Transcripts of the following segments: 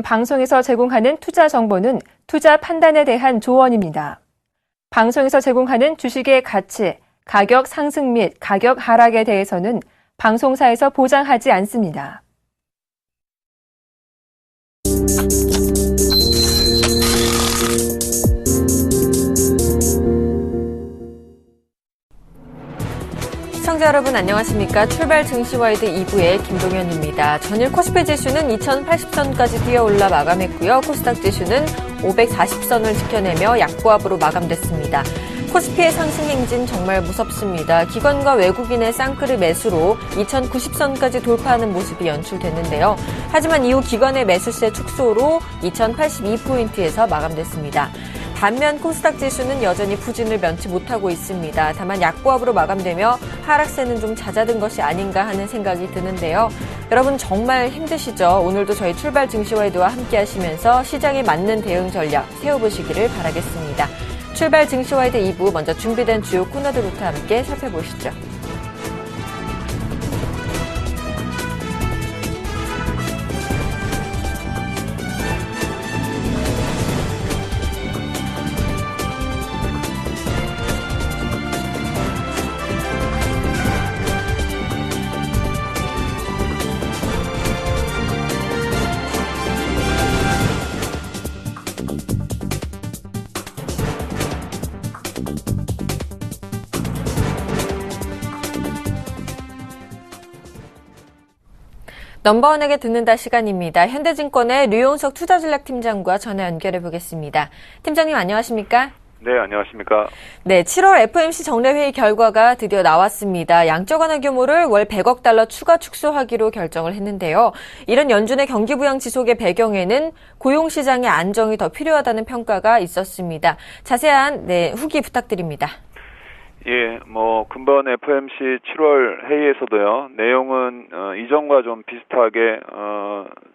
방송에서 제공하는 투자 정보는 투자 판단에 대한 조언입니다. 방송에서 제공하는 주식의 가치, 가격 상승 및 가격 하락에 대해서는 방송사에서 보장하지 않습니다. 시청자 여러분 안녕하십니까? 출발 증시와이드 2부의 김동현입니다. 전일 코스피 지수는 2080선까지 뛰어올라 마감했고요. 코스닥 지수는 540선을 지켜내며 약보합으로 마감됐습니다. 코스피의 상승 행진 정말 무섭습니다. 기관과 외국인의 쌍끌이 매수로 2090선까지 돌파하는 모습이 연출됐는데요. 하지만 이후 기관의 매수세 축소로 2082포인트에서 마감됐습니다. 반면 코스닥 지수는 여전히 부진을 면치 못하고 있습니다. 다만 약보합으로 마감되며 하락세는 좀 잦아든 것이 아닌가 하는 생각이 드는데요. 여러분 정말 힘드시죠? 오늘도 저희 출발 증시와이드와 함께 하시면서 시장에 맞는 대응 전략 세워보시기를 바라겠습니다. 출발 증시와이드 2부 먼저 준비된 주요 코너들부터 함께 살펴보시죠. 넘버원에게 듣는다 시간입니다. 현대증권의 류용석 투자전략팀장과 전화 연결해 보겠습니다. 팀장님 안녕하십니까? 네, 안녕하십니까? 네, 7월 FOMC 정례회의 결과가 드디어 나왔습니다. 양적 완화 규모를 월 100억 달러 추가 축소하기로 결정을 했는데요. 이런 연준의 경기 부양 지속의 배경에는 고용 시장의 안정이 더 필요하다는 평가가 있었습니다. 자세한 후기 부탁드립니다. 예, 금번 FOMC 7월 회의에서도요, 내용은, 이전과 좀 비슷하게,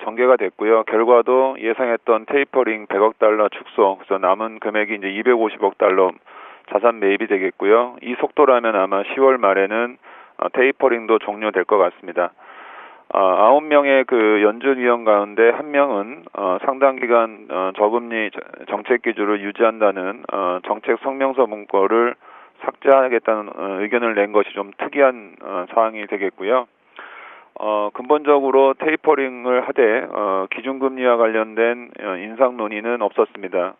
전개가 됐고요. 결과도 예상했던 테이퍼링 100억 달러 축소, 그래서 남은 금액이 이제 250억 달러 자산 매입이 되겠고요. 이 속도라면 아마 10월 말에는, 테이퍼링도 종료될 것 같습니다. 9명의 그 연준위원 가운데 1명은, 상당 기간, 저금리 정책 기조를 유지한다는, 정책 성명서 문구를 삭제하겠다는 의견을 낸 것이 좀 특이한 사항이 되겠고요. 근본적으로 테이퍼링을 하되 기준금리와 관련된 인상 논의는 없었습니다.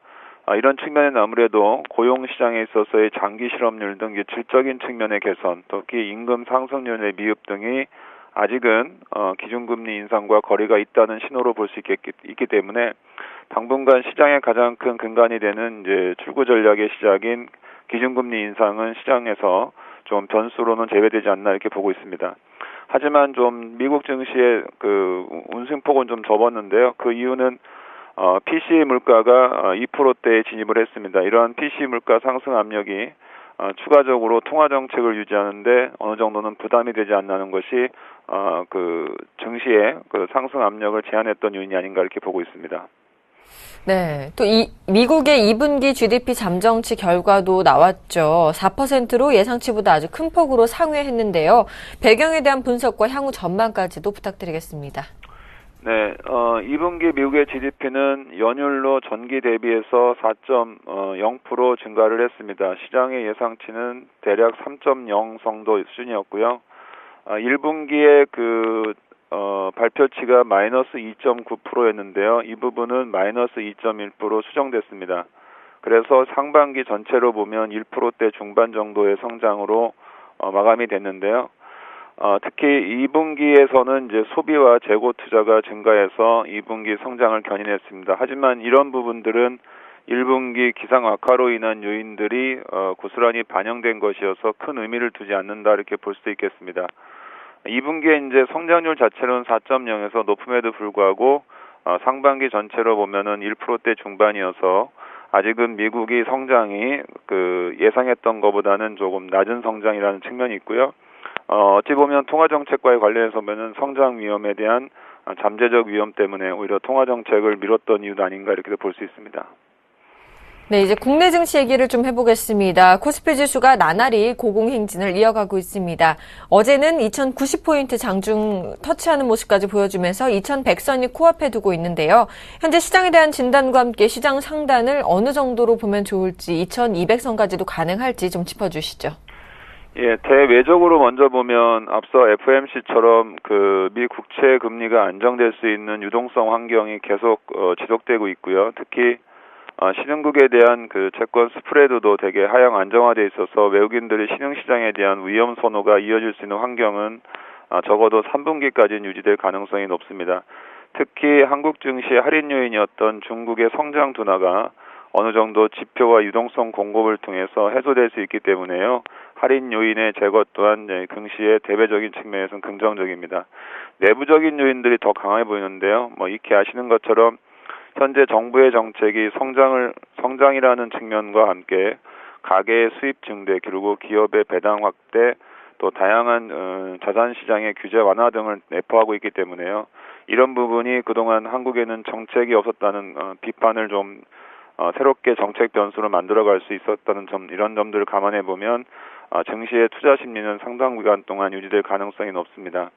이런 측면은 아무래도 고용시장에 있어서의 장기 실업률 등 질적인 측면의 개선, 특히 임금 상승률의 미흡 등이 아직은 기준금리 인상과 거리가 있다는 신호로 볼 수 있기 때문에 당분간 시장의 가장 큰 근간이 되는 이제 출구 전략의 시작인 기준금리 인상은 시장에서 좀 변수로는 제외되지 않나 이렇게 보고 있습니다. 하지만 좀 미국 증시의 그 운승폭은 좀 접었는데요. 그 이유는 PCE 물가가 2%대에 진입을 했습니다. 이러한 PCE 물가 상승 압력이 추가적으로 통화 정책을 유지하는데 어느 정도는 부담이 되지 않는 것이 그 증시의 그 상승 압력을 제한했던 요인이 아닌가 이렇게 보고 있습니다. 네, 또 미국의 2분기 GDP 잠정치 결과도 나왔죠. 4%로 예상치보다 아주 큰 폭으로 상회했는데요. 배경에 대한 분석과 향후 전망까지도 부탁드리겠습니다. 네, 2분기 미국의 GDP는 연율로 전기 대비해서 4.0% 증가를 했습니다. 시장의 예상치는 대략 3.0 정도 수준이었고요. 1분기에 발표치가 마이너스 2.9%였는데요. 이 부분은 마이너스 2.1% 수정됐습니다. 그래서 상반기 전체로 보면 1%대 중반 정도의 성장으로 마감이 됐는데요. 특히 2분기에서는 이제 소비와 재고 투자가 증가해서 2분기 성장을 견인했습니다. 하지만 이런 부분들은 1분기 기상 악화로 인한 요인들이 고스란히 반영된 것이어서 큰 의미를 두지 않는다 이렇게 볼 수도 있겠습니다. 2분기에 이제 성장률 자체는 4.0에서 높음에도 불구하고 상반기 전체로 보면은 1%대 중반이어서 아직은 미국이 성장이 그 예상했던 것보다는 조금 낮은 성장이라는 측면이 있고요. 어찌 보면 통화 정책과의 관련해서 보면은 성장 위험에 대한 잠재적 위험 때문에 오히려 통화 정책을 미뤘던 이유도 아닌가 이렇게도 볼 수 있습니다. 네, 이제 국내 증시 얘기를 좀 해보겠습니다. 코스피 지수가 나날이 고공행진을 이어가고 있습니다. 어제는 2090포인트 장중 터치하는 모습까지 보여주면서 2100선이 코앞에 두고 있는데요. 현재 시장에 대한 진단과 함께 시장 상단을 어느 정도로 보면 좋을지 2200선까지도 가능할지 좀 짚어주시죠. 예, 대외적으로 먼저 보면 앞서 FOMC처럼 미 국채 금리가 안정될 수 있는 유동성 환경이 계속 지속되고 있고요. 특히 신흥국에 대한 채권 스프레드도 되게 하향 안정화돼 있어서 외국인들이 신흥시장에 대한 위험 선호가 이어질 수 있는 환경은 적어도 3분기까지는 유지될 가능성이 높습니다. 특히 한국 증시의 할인 요인이었던 중국의 성장 둔화가 어느 정도 지표와 유동성 공급을 통해서 해소될 수 있기 때문에요. 할인 요인의 제거 또한 증시의 대외적인 측면에서는 긍정적입니다. 내부적인 요인들이 더 강해 보이는데요. 익히 아시는 것처럼 현재 정부의 정책이 성장이라는 측면과 함께 가계의 수입 증대, 그리고 기업의 배당 확대, 또 다양한 자산 시장의 규제 완화 등을 내포하고 있기 때문에요. 이런 부분이 그동안 한국에는 정책이 없었다는 비판을 좀 새롭게 정책 변수로 만들어갈 수 있었다는 점, 이런 점들을 감안해 보면 증시의 투자 심리는 상당 기간 동안 유지될 가능성이 높습니다.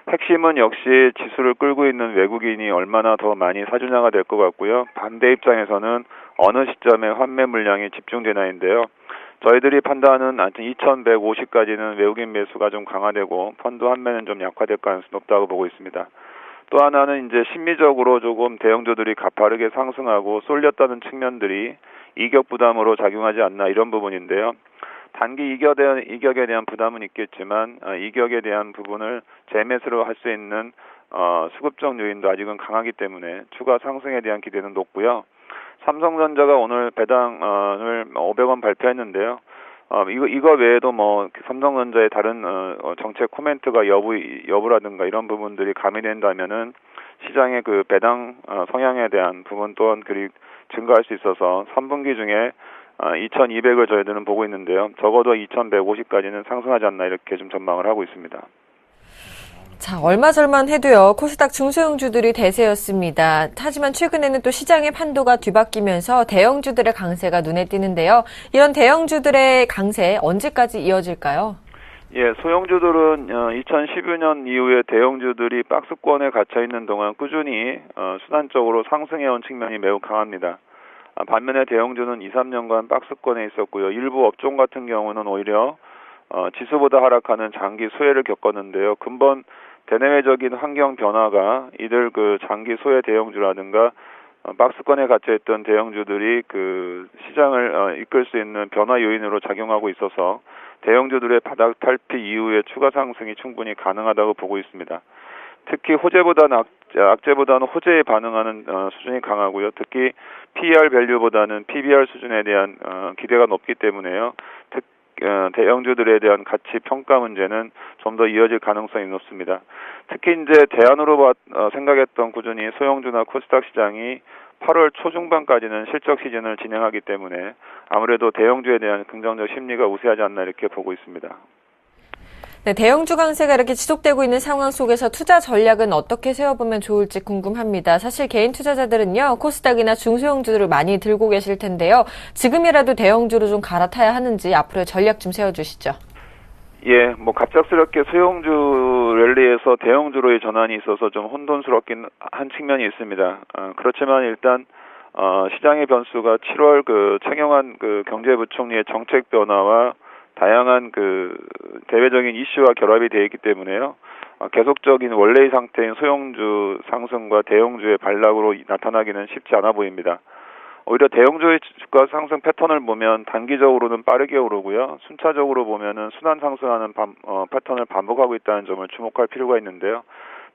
핵심은 역시 지수를 끌고 있는 외국인이 얼마나 더 많이 사준화가 될 것 같고요. 반대 입장에서는 어느 시점에 환매 물량이 집중되나인데요. 저희들이 판단은 2150까지는 외국인 매수가 좀 강화되고 펀드 환매는 좀 약화될 가능성이 높다고 보고 있습니다. 또 하나는 이제 심리적으로 조금 대형주들이 가파르게 상승하고 쏠렸다는 측면들이 이격 부담으로 작용하지 않나, 이런 부분인데요. 단기 이격에 대한 부담은 있겠지만 이격에 대한 부분을 재매수로 할 수 있는 수급적 요인도 아직은 강하기 때문에 추가 상승에 대한 기대는 높고요. 삼성전자가 오늘 배당을 500원 발표했는데요. 이거 외에도 삼성전자의 다른 정책 코멘트가 여부라든가 이런 부분들이 가미된다면은 시장의 배당 성향에 대한 부분 또한 그리 증가할 수 있어서 3분기 중에 2200을 저희들은 보고 있는데요. 적어도 2150까지는 상승하지 않나, 이렇게 좀 전망을 하고 있습니다. 자, 얼마 전만 해도요, 코스닥 중소형주들이 대세였습니다. 하지만 최근에는 또 시장의 판도가 뒤바뀌면서 대형주들의 강세가 눈에 띄는데요. 이런 대형주들의 강세 언제까지 이어질까요? 예, 소형주들은 2012년 이후에 대형주들이 박스권에 갇혀 있는 동안 꾸준히 순환적으로 상승해온 측면이 매우 강합니다. 반면에 대형주는 2, 3년간 박스권에 있었고요. 일부 업종 같은 경우는 오히려 지수보다 하락하는 장기 소외를 겪었는데요. 근본 대내외적인 환경 변화가 이들 장기 소외 대형주라든가 박스권에 갇혀있던 대형주들이 시장을 이끌 수 있는 변화 요인으로 작용하고 있어서 대형주들의 바닥 탈피 이후에 추가 상승이 충분히 가능하다고 보고 있습니다. 특히 악재보다는 호재에 반응하는 수준이 강하고요. 특히 PER 밸류보다는 PBR 수준에 대한 기대가 높기 때문에요. 대형주들에 대한 가치 평가 문제는 좀 더 이어질 가능성이 높습니다. 특히 이제 대안으로 생각했던 꾸준히 소형주나 코스닥 시장이 8월 초중반까지는 실적 시즌을 진행하기 때문에 아무래도 대형주에 대한 긍정적 심리가 우세하지 않나, 이렇게 보고 있습니다. 네, 대형주 강세가 이렇게 지속되고 있는 상황 속에서 투자 전략은 어떻게 세워보면 좋을지 궁금합니다. 사실 개인 투자자들은요, 코스닥이나 중소형주들을 많이 들고 계실 텐데요. 지금이라도 대형주로 좀 갈아타야 하는지 앞으로의 전략 좀 세워주시죠. 예, 갑작스럽게 소형주 랠리에서 대형주로의 전환이 있어서 좀 혼돈스럽긴 한 측면이 있습니다. 그렇지만 일단 시장의 변수가 7월 최경환 경제부총리의 정책 변화와 다양한 대외적인 이슈와 결합이 되어 있기 때문에요. 계속적인 원래의 상태인 소형주 상승과 대형주의 반락으로 나타나기는 쉽지 않아 보입니다. 오히려 대형주의 주가 상승 패턴을 보면 단기적으로는 빠르게 오르고요. 순차적으로 보면은 순환 상승하는 패턴을 반복하고 있다는 점을 주목할 필요가 있는데요.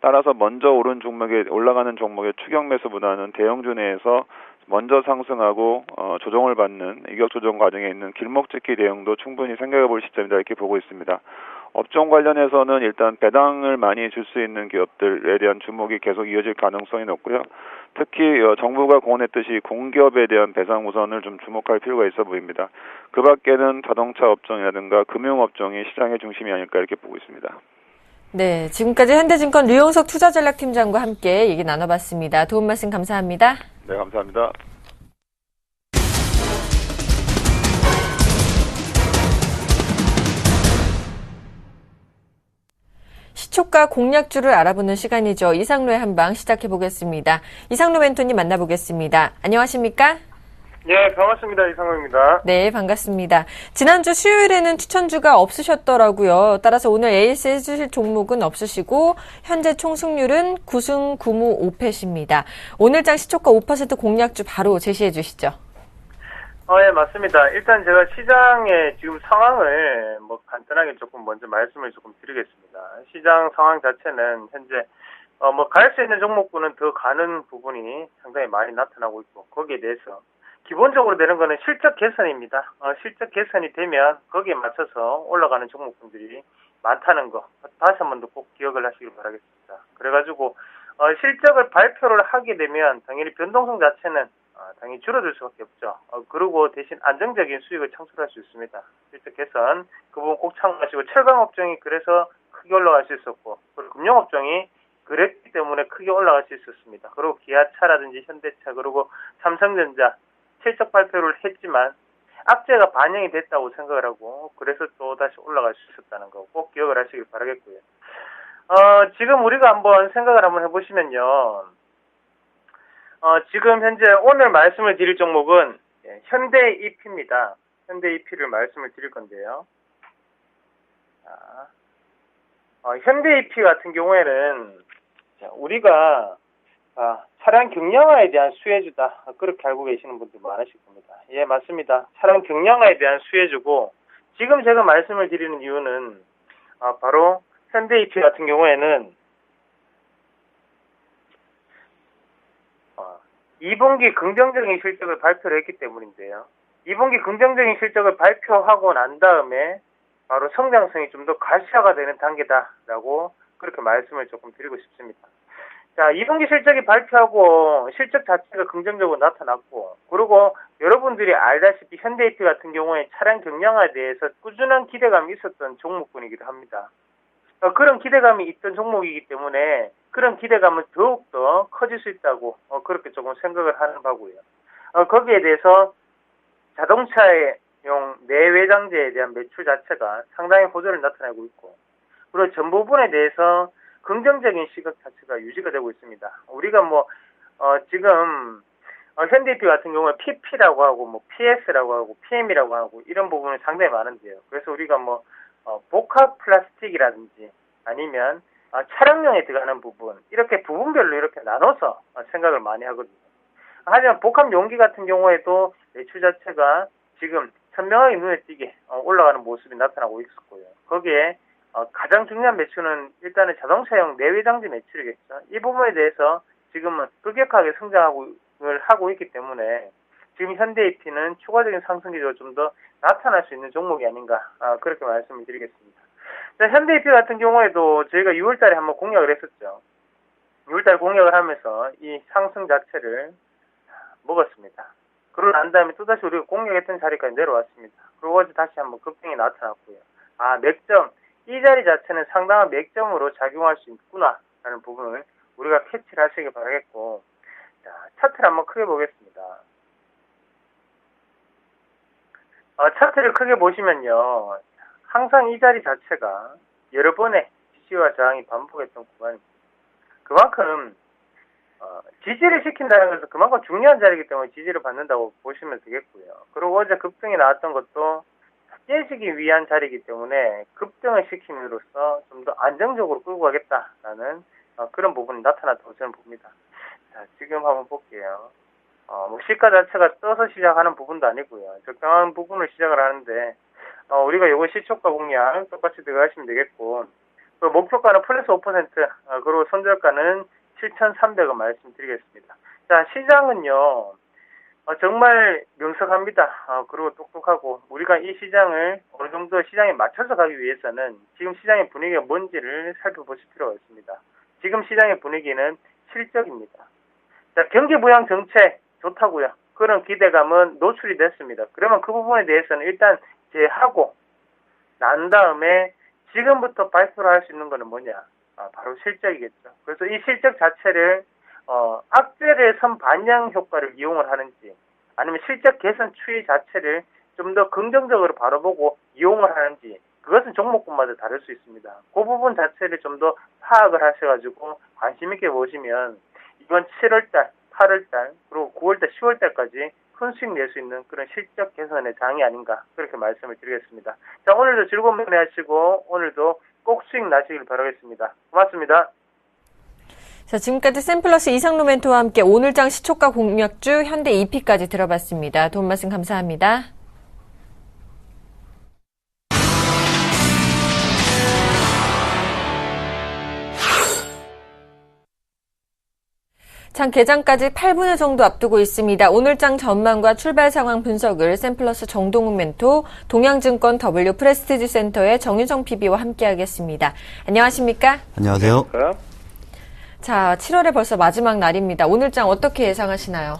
따라서 먼저 올라가는 종목의 추격 매수보다는 대형주 내에서 먼저 상승하고 조정을 받는 이격 조정 과정에 있는 길목짓기 대응도 충분히 생각해 볼 시점이다, 이렇게 보고 있습니다. 업종 관련해서는 일단 배당을 많이 줄 수 있는 기업들에 대한 주목이 계속 이어질 가능성이 높고요. 특히 정부가 공언했듯이 공기업에 대한 배상 우선을 좀 주목할 필요가 있어 보입니다. 그 밖에는 자동차 업종이라든가 금융업종이 시장의 중심이 아닐까, 이렇게 보고 있습니다. 네, 지금까지 현대증권 류용석 투자전략팀장과 함께 얘기 나눠봤습니다. 도움 말씀 감사합니다. 네, 감사합니다. 시초가 공략주를 알아보는 시간이죠. 이상로의 한방 시작해 보겠습니다. 이상로 멘토님 만나보겠습니다. 안녕하십니까? 예, 반갑습니다. 이상로입니다. 네, 반갑습니다. 지난주 수요일에는 추천주가 없으셨더라고요. 따라서 오늘 AS 해주실 종목은 없으시고 현재 총 승률은 9승 9무 5패십니다. 오늘장 시초가 5% 공략주 바로 제시해 주시죠. 예, 맞습니다. 일단 제가 시장의 지금 상황을 간단하게 조금 먼저 말씀을 조금 드리겠습니다. 시장 상황 자체는 현재 갈 수 있는 종목군은 더 가는 부분이 상당히 많이 나타나고 있고, 거기에 대해서 기본적으로 되는 거는 실적 개선입니다. 실적 개선이 되면 거기에 맞춰서 올라가는 종목군들이 많다는 거 다시 한 번 더 꼭 기억을 하시길 바라겠습니다. 그래가지고 실적을 발표를 하게 되면 당연히 변동성 자체는 당연히 줄어들 수밖에 없죠. 그리고 대신 안정적인 수익을 창출할 수 있습니다. 실적 개선 그 부분 꼭 참고하시고, 철강업종이 그래서 크게 올라갈 수 있었고, 그리고 금융업종이 그랬기 때문에 크게 올라갈 수 있었습니다. 그리고 기아차라든지 현대차, 그리고 삼성전자 실적 발표를 했지만 악재가 반영이 됐다고 생각을 하고, 그래서 또 다시 올라갈 수 있었다는 거 꼭 기억을 하시길 바라겠고요. 지금 우리가 한번 생각을 한번 해보시면요. 지금 현재 오늘 말씀을 드릴 종목은 현대 EP입니다. 현대 EP를 말씀을 드릴 건데요. 현대 EP 같은 경우에는 우리가 차량 경량화에 대한 수혜주다, 그렇게 알고 계시는 분들 많으실 겁니다. 예, 맞습니다. 차량 경량화에 대한 수혜주고, 지금 제가 말씀을 드리는 이유는 바로 현대 EP 같은 경우에는 2분기 긍정적인 실적을 발표를 했기 때문인데요. 2분기 긍정적인 실적을 발표하고 난 다음에 바로 성장성이 좀 더 가시화가 되는 단계다라고 그렇게 말씀을 조금 드리고 싶습니다. 자, 2분기 실적이 발표하고 실적 자체가 긍정적으로 나타났고, 그리고 여러분들이 알다시피 현대EP 같은 경우에 차량 경량화에 대해서 꾸준한 기대감이 있었던 종목군이기도 합니다. 그런 기대감이 있던 종목이기 때문에 그런 기대감은 더욱더 커질 수 있다고 그렇게 조금 생각을 하는 바고요. 거기에 대해서 자동차용 내외장재에 대한 매출 자체가 상당히 호조를 나타내고 있고, 그리고 전 부분에 대해서 긍정적인 시각 자체가 유지가 되고 있습니다. 우리가 지금 현대EP 같은 경우에 PP라고 하고 PS라고 하고 PM이라고 하고 이런 부분이 상당히 많은데요. 그래서 우리가 복합 플라스틱이라든지 아니면 차량용에 들어가는 부분, 이렇게 부분별로 이렇게 나눠서 생각을 많이 하거든요. 하지만 복합 용기 같은 경우에도 매출 자체가 지금 선명하게 눈에 띄게 올라가는 모습이 나타나고 있었고요. 거기에 가장 중요한 매출은 일단은 자동차용 내외장재 매출이겠죠. 이 부분에 대해서 지금은 급격하게 성장을 하고 있기 때문에 지금 현대EP는 추가적인 상승 기조가 좀 더 나타날 수 있는 종목이 아닌가, 그렇게 말씀을 드리겠습니다. 자, 현대EP 같은 경우에도 저희가 6월달에 한번 공략을 했었죠. 6월달 공략을 하면서 이 상승 자체를 먹었습니다. 그러고 난 다음에 또다시 우리가 공략했던 자리까지 내려왔습니다. 그리고 어제 다시 한번 급등이 나타났고요. 맥점, 이 자리 자체는 상당한 맥점으로 작용할 수 있구나라는 부분을 우리가 캐치를 하시기 바라겠고, 자, 차트를 한번 크게 보겠습니다. 차트를 크게 보시면요, 항상 이 자리 자체가 여러 번의 지지와 저항이 반복했던 구간입니다. 그만큼 지지를 시킨다는 것은 그만큼 중요한 자리이기 때문에 지지를 받는다고 보시면 되겠고요. 그리고 어제 급등이 나왔던 것도 깨지기 위한 자리이기 때문에 급등을 시킴으로써 좀 더 안정적으로 끌고 가겠다라는 그런 부분이 나타났다고 저는 봅니다. 자, 지금 한번 볼게요. 시가 자체가 떠서 시작하는 부분도 아니고요. 적당한 부분을 시작을 하는데, 우리가 요거 시초가 공략 똑같이 들어가시면 되겠고, 또 목표가는 플러스 5%, 그리고 손절가는 7,300원 말씀드리겠습니다. 자, 시장은요, 정말 명석합니다. 그리고 똑똑하고, 우리가 이 시장을 어느 정도 시장에 맞춰서 가기 위해서는 지금 시장의 분위기가 뭔지를 살펴보실 필요가 있습니다. 지금 시장의 분위기는 실적입니다. 자, 경기 부양 정책 좋다고요. 그런 기대감은 노출이 됐습니다. 그러면 그 부분에 대해서는 일단 제하고 난 다음에 지금부터 발표를 할 수 있는 거는 뭐냐? 바로 실적이겠죠. 그래서 이 실적 자체를 악재의 선반영 효과를 이용을 하는지, 아니면 실적 개선 추이 자체를 좀 더 긍정적으로 바라보고 이용을 하는지, 그것은 종목군마다 다를 수 있습니다. 그 부분 자체를 좀 더 파악을 하셔가지고 관심 있게 보시면 이번 7월달, 8월달, 그리고 9월달, 10월달까지 큰 수익 낼 수 있는 그런 실적 개선의 장이 아닌가 그렇게 말씀을 드리겠습니다. 자, 오늘도 즐거운 매매 하시고 오늘도 꼭 수익 나시길 바라겠습니다. 고맙습니다. 자, 지금까지 샘플러스 이상로 멘토와 함께 오늘장 시초가 공략주 현대 EP까지 들어봤습니다. 도움 말씀 감사합니다. 장 개장까지 8분여 정도 앞두고 있습니다. 오늘장 전망과 출발 상황 분석을 샘플러스 정동훈 멘토, 동양증권 W 프레스티지 센터의 정윤성 PB와 함께하겠습니다. 안녕하십니까? 안녕하세요. 자, 7월에 벌써 마지막 날입니다. 오늘장 어떻게 예상하시나요?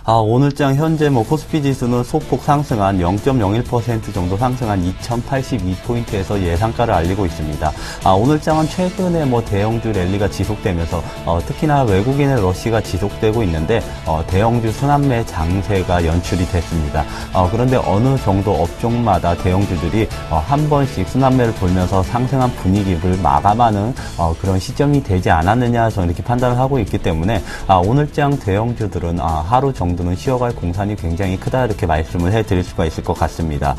오늘장 현재 코스피 지수는 소폭 상승한 0.01% 정도 상승한 2082포인트에서 예상가를 알리고 있습니다. 오늘장은 최근에 대형주 랠리가 지속되면서 특히나 외국인의 러시가 지속되고 있는데 대형주 순환매 장세가 연출이 됐습니다. 그런데 어느 정도 업종마다 대형주들이 한 번씩 순환매를 돌면서 상승한 분위기를 마감하는 그런 시점이 되지 않았느냐 저는 이렇게 판단을 하고 있기 때문에 오늘장 대형주들은 하루 정도는 쉬어갈 공산이 굉장히 크다 이렇게 말씀을 해드릴 수가 있을 것 같습니다.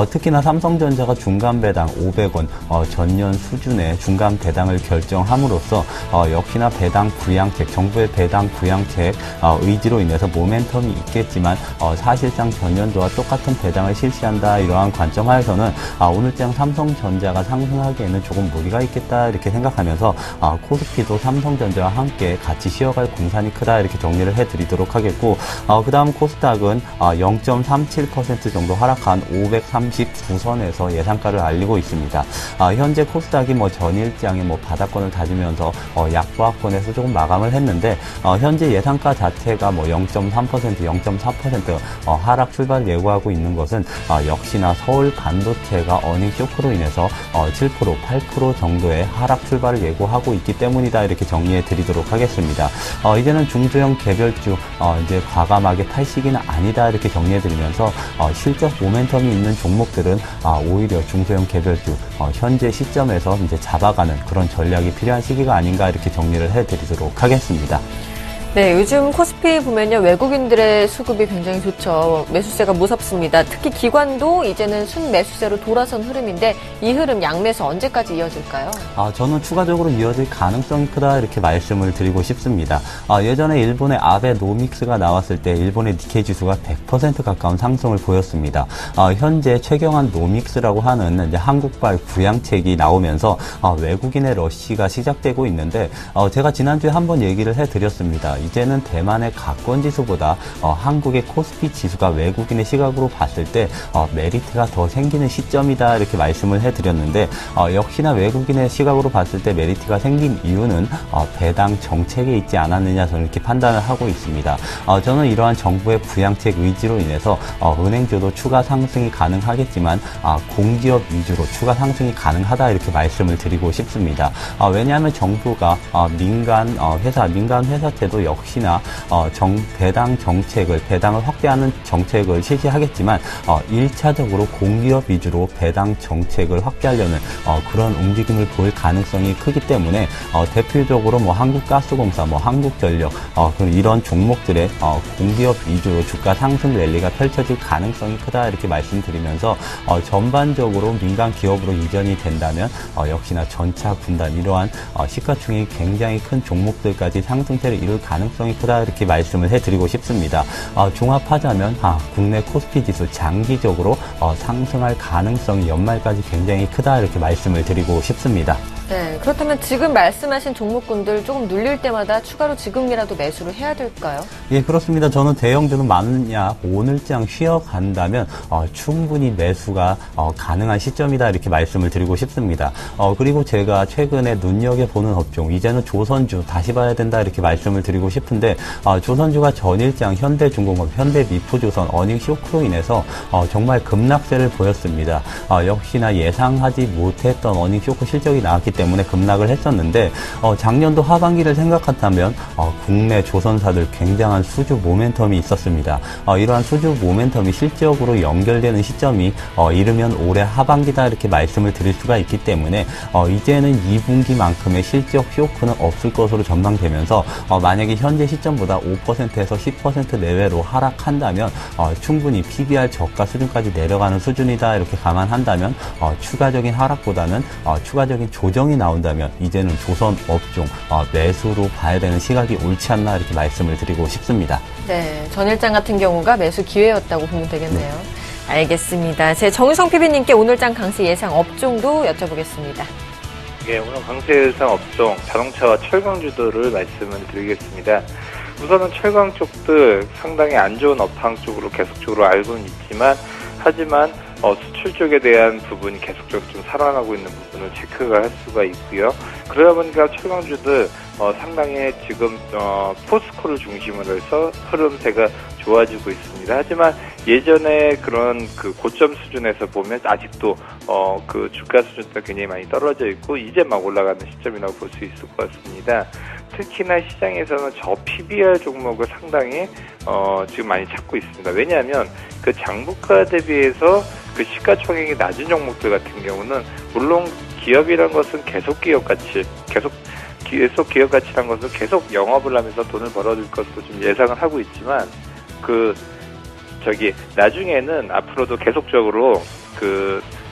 특히나 삼성전자가 중간 배당 500원 전년 수준의 중간 배당을 결정함으로써 역시나 배당 부양책, 정부의 배당 부양책 의지로 인해서 모멘텀이 있겠지만 사실상 전년도와 똑같은 배당을 실시한다 이러한 관점 하에서는 오늘장 삼성전자가 상승하기에는 조금 무리가 있겠다 이렇게 생각하면서 코스피도 삼성전자와 함께 같이 쉬어갈 공산이 크다 이렇게 정리를 해드리도록 하겠고 그 다음 코스닥은 0.37% 정도 하락한 539선에서 예상가를 알리고 있습니다. 현재 코스닥이 전일장에 바닥권을 다지면서 약보합권에서 조금 마감을 했는데 현재 예상가 자체가 0.3%, 0.4% 하락 출발 예고하고 있는 것은 역시나 서울 반도체가 어닝 쇼크로 인해서 7%, 8% 정도의 하락 출발을 예고하고 있기 때문이다 이렇게 정리해 드리도록 하겠습니다. 이제는 중소형 개별주 이제 과감하게 탈 시기는 아니다 이렇게 정리해드리면서 실적 모멘텀이 있는 종목들은 오히려 중소형 개별주 현재 시점에서 이제 잡아가는 그런 전략이 필요한 시기가 아닌가 이렇게 정리를 해드리도록 하겠습니다. 네, 요즘 코스피 보면요, 외국인들의 수급이 굉장히 좋죠. 매수세가 무섭습니다. 특히 기관도 이제는 순매수세로 돌아선 흐름인데 이 흐름 양매수 언제까지 이어질까요? 저는 추가적으로 이어질 가능성이 크다 이렇게 말씀을 드리고 싶습니다. 예전에 일본의 아베노믹스가 나왔을 때 일본의 니케이 지수가 100% 가까운 상승을 보였습니다. 현재 최경환 노믹스라고 하는 이제 한국발 부양책이 나오면서 외국인의 러시가 시작되고 있는데 제가 지난주에 한번 얘기를 해드렸습니다. 이제는 대만의 가권 지수보다 한국의 코스피 지수가 외국인의 시각으로 봤을 때 메리트가 더 생기는 시점이다 이렇게 말씀을 해드렸는데 역시나 외국인의 시각으로 봤을 때 메리트가 생긴 이유는 배당 정책에 있지 않았느냐 저는 이렇게 판단을 하고 있습니다. 저는 이러한 정부의 부양책 의지로 인해서 은행주도 추가 상승이 가능하겠지만 공기업 위주로 추가 상승이 가능하다 이렇게 말씀을 드리고 싶습니다. 왜냐하면 정부가 민간 회사채도 역시나 배당 정책을 배당을 확대하는 정책을 실시하겠지만 1차적으로 공기업 위주로 배당 정책을 확대하려는 그런 움직임을 보일 가능성이 크기 때문에 대표적으로 한국가스공사, 한국전력 이런 종목들의 공기업 위주로 주가 상승 랠리가 펼쳐질 가능성이 크다 이렇게 말씀드리면서 전반적으로 민간 기업으로 이전이 된다면 역시나 전차 군단 이러한 시가총액이 굉장히 큰 종목들까지 상승세를 이룰 가능성이 크다 이렇게 말씀을 해드리고 싶습니다. 종합하자면 국내 코스피 지수 장기적으로 상승할 가능성이 연말까지 굉장히 크다 이렇게 말씀을 드리고 싶습니다. 네, 그렇다면 지금 말씀하신 종목군들 조금 눌릴 때마다 추가로 지금이라도 매수를 해야 될까요? 예, 그렇습니다. 저는 대형주는 만약 오늘장 쉬어간다면 충분히 매수가 가능한 시점이다 이렇게 말씀을 드리고 싶습니다. 그리고 제가 최근에 눈여겨보는 업종 이제는 조선주 다시 봐야 된다 이렇게 말씀을 드리고 싶은데 조선주가 전일장 현대중공업, 현대미포조선 어닝 쇼크로 인해서 정말 급락세를 보였습니다. 역시나 예상하지 못했던 어닝 쇼크 실적이 나왔기 때문에 급락을 했었는데 작년도 하반기를 생각한다면 국내 조선사들 굉장한 수주 모멘텀이 있었습니다. 이러한 수주 모멘텀이 실적으로 연결되는 시점이 이르면 올해 하반기다 이렇게 말씀을 드릴 수가 있기 때문에 이제는 2분기만큼의 실적 쇼크는 없을 것으로 전망되면서 만약에 현재 시점보다 5%에서 10% 내외로 하락한다면 충분히 PBR 저가 수준까지 내려가는 수준이다 이렇게 감안한다면 추가적인 하락보다는 추가적인 조정이 나온다면 이제는 조선 업종 매수로 봐야 되는 시각이 옳지 않나 이렇게 말씀을 드리고 싶습니다. 네, 전일장 같은 경우가 매수 기회였다고 보면 되겠네요. 알겠습니다. 제 정유성 PB님께 오늘장 강세 예상 업종도 여쭤보겠습니다. 예, 오늘 강세 예상 업종 자동차와 철강주들을 말씀을 드리겠습니다. 우선은 철강 쪽들 상당히 안 좋은 업황 쪽으로 계속적으로 알고는 있지만 하지만 수출 쪽에 대한 부분이 계속적으로 좀 살아나고 있는 부분을 체크가 할 수가 있고요. 그러다 보니까 철강주들 상당히 지금 포스코를 중심으로 해서 흐름세가 좋아지고 있습니다. 하지만 예전에 그런 그 고점 수준에서 보면 아직도 그 주가 수준도 굉장히 많이 떨어져 있고 이제 막 올라가는 시점이라고 볼 수 있을 것 같습니다. 특히나 시장에서는 저 PBR 종목을 상당히 지금 많이 찾고 있습니다. 왜냐하면 그 장부가 대비해서 그 시가총액이 낮은 종목들 같은 경우는 물론 기업이란 것은 계속 기업 가치란 것은 계속 영업을 하면서 돈을 벌어줄 것으로 좀 예상을 하고 있지만 나중에는 앞으로도 계속적으로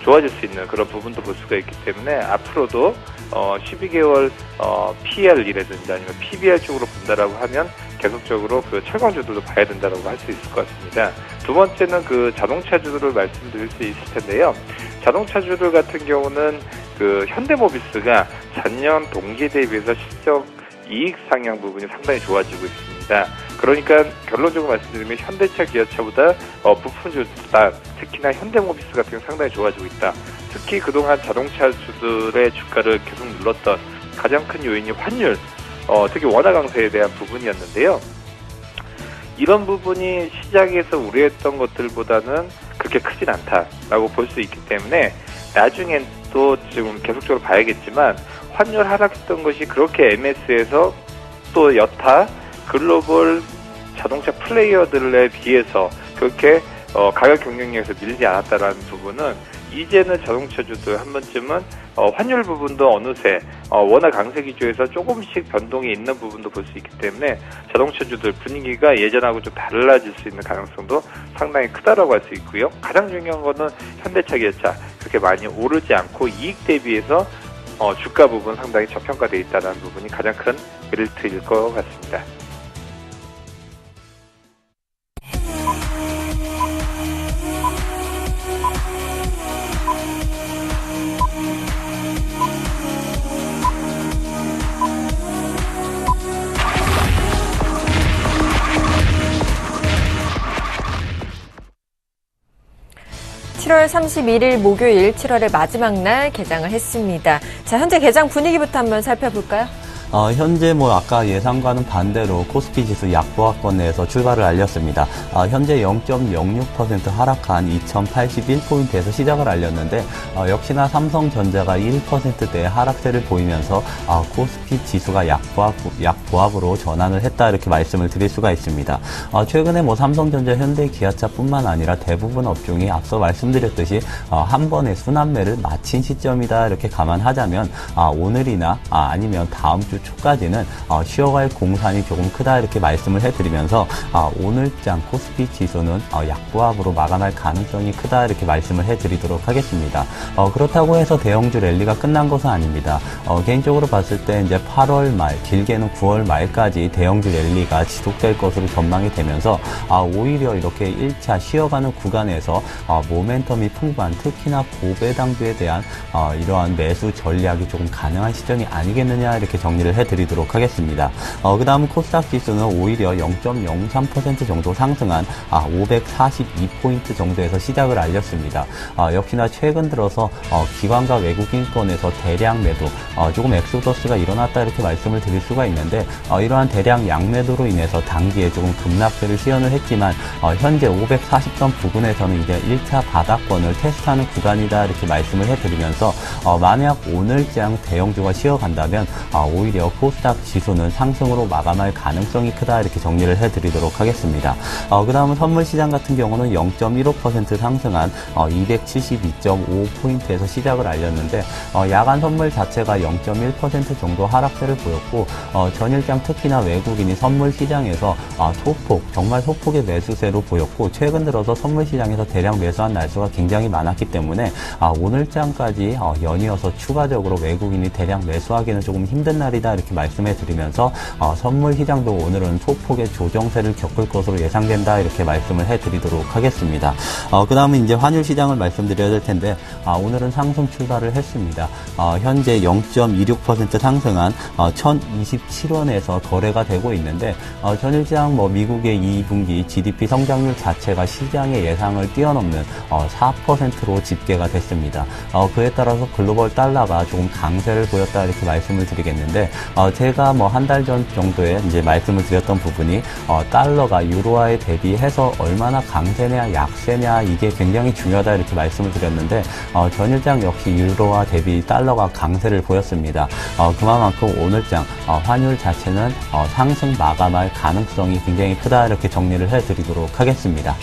좋아질 수 있는 그런 부분도 볼 수가 있기 때문에 앞으로도 12개월 PR이라든지 아니면 PBR 쪽으로 본다라고 하면 계속적으로 그 철강주들도 봐야 된다라고 할 수 있을 것 같습니다. 두 번째는 그 자동차주들을 말씀드릴 수 있을 텐데요. 자동차주들 같은 경우는 그 현대모비스가 전년 동기 대비해서 실적 이익 상향 부분이 상당히 좋아지고 있습니다. 그러니까 결론적으로 말씀드리면 현대차, 기아차보다 부품주다 특히나 현대모비스 같은 경우 상당히 좋아지고 있다. 특히 그동안 자동차주들의 주가를 계속 눌렀던 가장 큰 요인이 환율, 특히 원화 강세에 대한 부분이었는데요. 이런 부분이 시장에서 우려했던 것들보다는 그렇게 크진 않다라고 볼 수 있기 때문에 나중엔 또 지금 계속적으로 봐야겠지만 환율 하락했던 것이 그렇게 MS에서 또 여타 글로벌 자동차 플레이어들에 비해서 그렇게 가격 경쟁력에서 밀리지 않았다라는 부분은 이제는 자동차주들 한 번쯤은 환율 부분도 어느새 원화 강세 기조에서 조금씩 변동이 있는 부분도 볼 수 있기 때문에 자동차주들 분위기가 예전하고 좀 달라질 수 있는 가능성도 상당히 크다라고 할 수 있고요. 가장 중요한 거는 현대차, 기아차 그렇게 많이 오르지 않고 이익 대비해서 주가 부분 상당히 저평가되어 있다는 부분이 가장 큰 메리트일 것 같습니다. (7월 31일) 목요일 7월의 마지막 날 개장을 했습니다. 자, 현재 개장 분위기부터 한번 살펴볼까요? 현재 아까 예상과는 반대로 코스피 지수 약보합권 내에서 출발을 알렸습니다. 현재 0.06% 하락한 2081포인트에서 시작을 알렸는데 역시나 삼성전자가 1%대의 하락세를 보이면서 코스피 지수가 약보합으로 전환을 했다 이렇게 말씀을 드릴 수가 있습니다. 최근에 삼성전자, 현대, 기아차뿐만 아니라 대부분 업종이 앞서 말씀드렸듯이 한 번의 순환매를 마친 시점이다 이렇게 감안하자면 오늘이나 아니면 다음 주 초까지는 쉬어갈 공산이 조금 크다 이렇게 말씀을 해드리면서 오늘장 코스피 지수는 약보합으로 마감할 가능성이 크다 이렇게 말씀을 해드리도록 하겠습니다. 그렇다고 해서 대형주 랠리가 끝난 것은 아닙니다. 개인적으로 봤을 때 이제 8월 말, 길게는 9월 말까지 대형주 랠리가 지속될 것으로 전망이 되면서 오히려 이렇게 1차 쉬어가는 구간에서 모멘텀이 풍부한 특히나 고배당주에 대한 이러한 매수 전략이 조금 가능한 시점이 아니겠느냐 이렇게 정리를 정리를 해드리도록 하겠습니다. 그 다음 코스닥 지수는 오히려 0.03% 정도 상승한 542포인트 정도에서 시작을 알렸습니다. 역시나 최근 들어서 기관과 외국인권에서 대량 매도, 조금 엑소더스가 일어났다 이렇게 말씀을 드릴 수가 있는데 이러한 대량 양매도로 인해서 단기에 조금 급락세를 시연을 했지만 현재 540선 부근에서는 이제 1차 바닥권을 테스트하는 구간이다 이렇게 말씀을 해드리면서 만약 오늘장 대형주가 쉬어간다면 오히려 코스닥 지수는 상승으로 마감할 가능성이 크다 이렇게 정리를 해드리도록 하겠습니다. 그 다음은 선물시장 같은 경우는 0.15% 상승한 272.5포인트에서 시작을 알렸는데 야간 선물 자체가 0.1% 정도 하락세를 보였고 전일장 특히나 외국인이 선물시장에서 정말 소폭의 매수세로 보였고 최근 들어서 선물시장에서 대량 매수한 날수가 굉장히 많았기 때문에 오늘장까지 연이어서 추가적으로 외국인이 대량 매수하기는 조금 힘든 날이다 이렇게 말씀해 드리면서 선물시장도 오늘은 소폭의 조정세를 겪을 것으로 예상된다 이렇게 말씀을 해드리도록 하겠습니다. 그 다음은 이제 환율시장을 말씀드려야 될 텐데 오늘은 상승 출발을 했습니다. 현재 0.26% 상승한 1027원에서 거래가 되고 있는데 전일장 미국의 2분기 GDP 성장률 자체가 시장의 예상을 뛰어넘는 4%로 집계가 됐습니다. 그에 따라서 글로벌 달러가 조금 강세를 보였다 이렇게 말씀을 드리겠는데 제가 한 달 전 정도에 이제 말씀을 드렸던 부분이 달러가 유로화에 대비해서 얼마나 강세냐 약세냐 이게 굉장히 중요하다 이렇게 말씀을 드렸는데 전일장 역시 유로화 대비 달러가 강세를 보였습니다. 그만큼 오늘장 환율 자체는 상승 마감할 가능성이 굉장히 크다 이렇게 정리를 해드리도록 하겠습니다.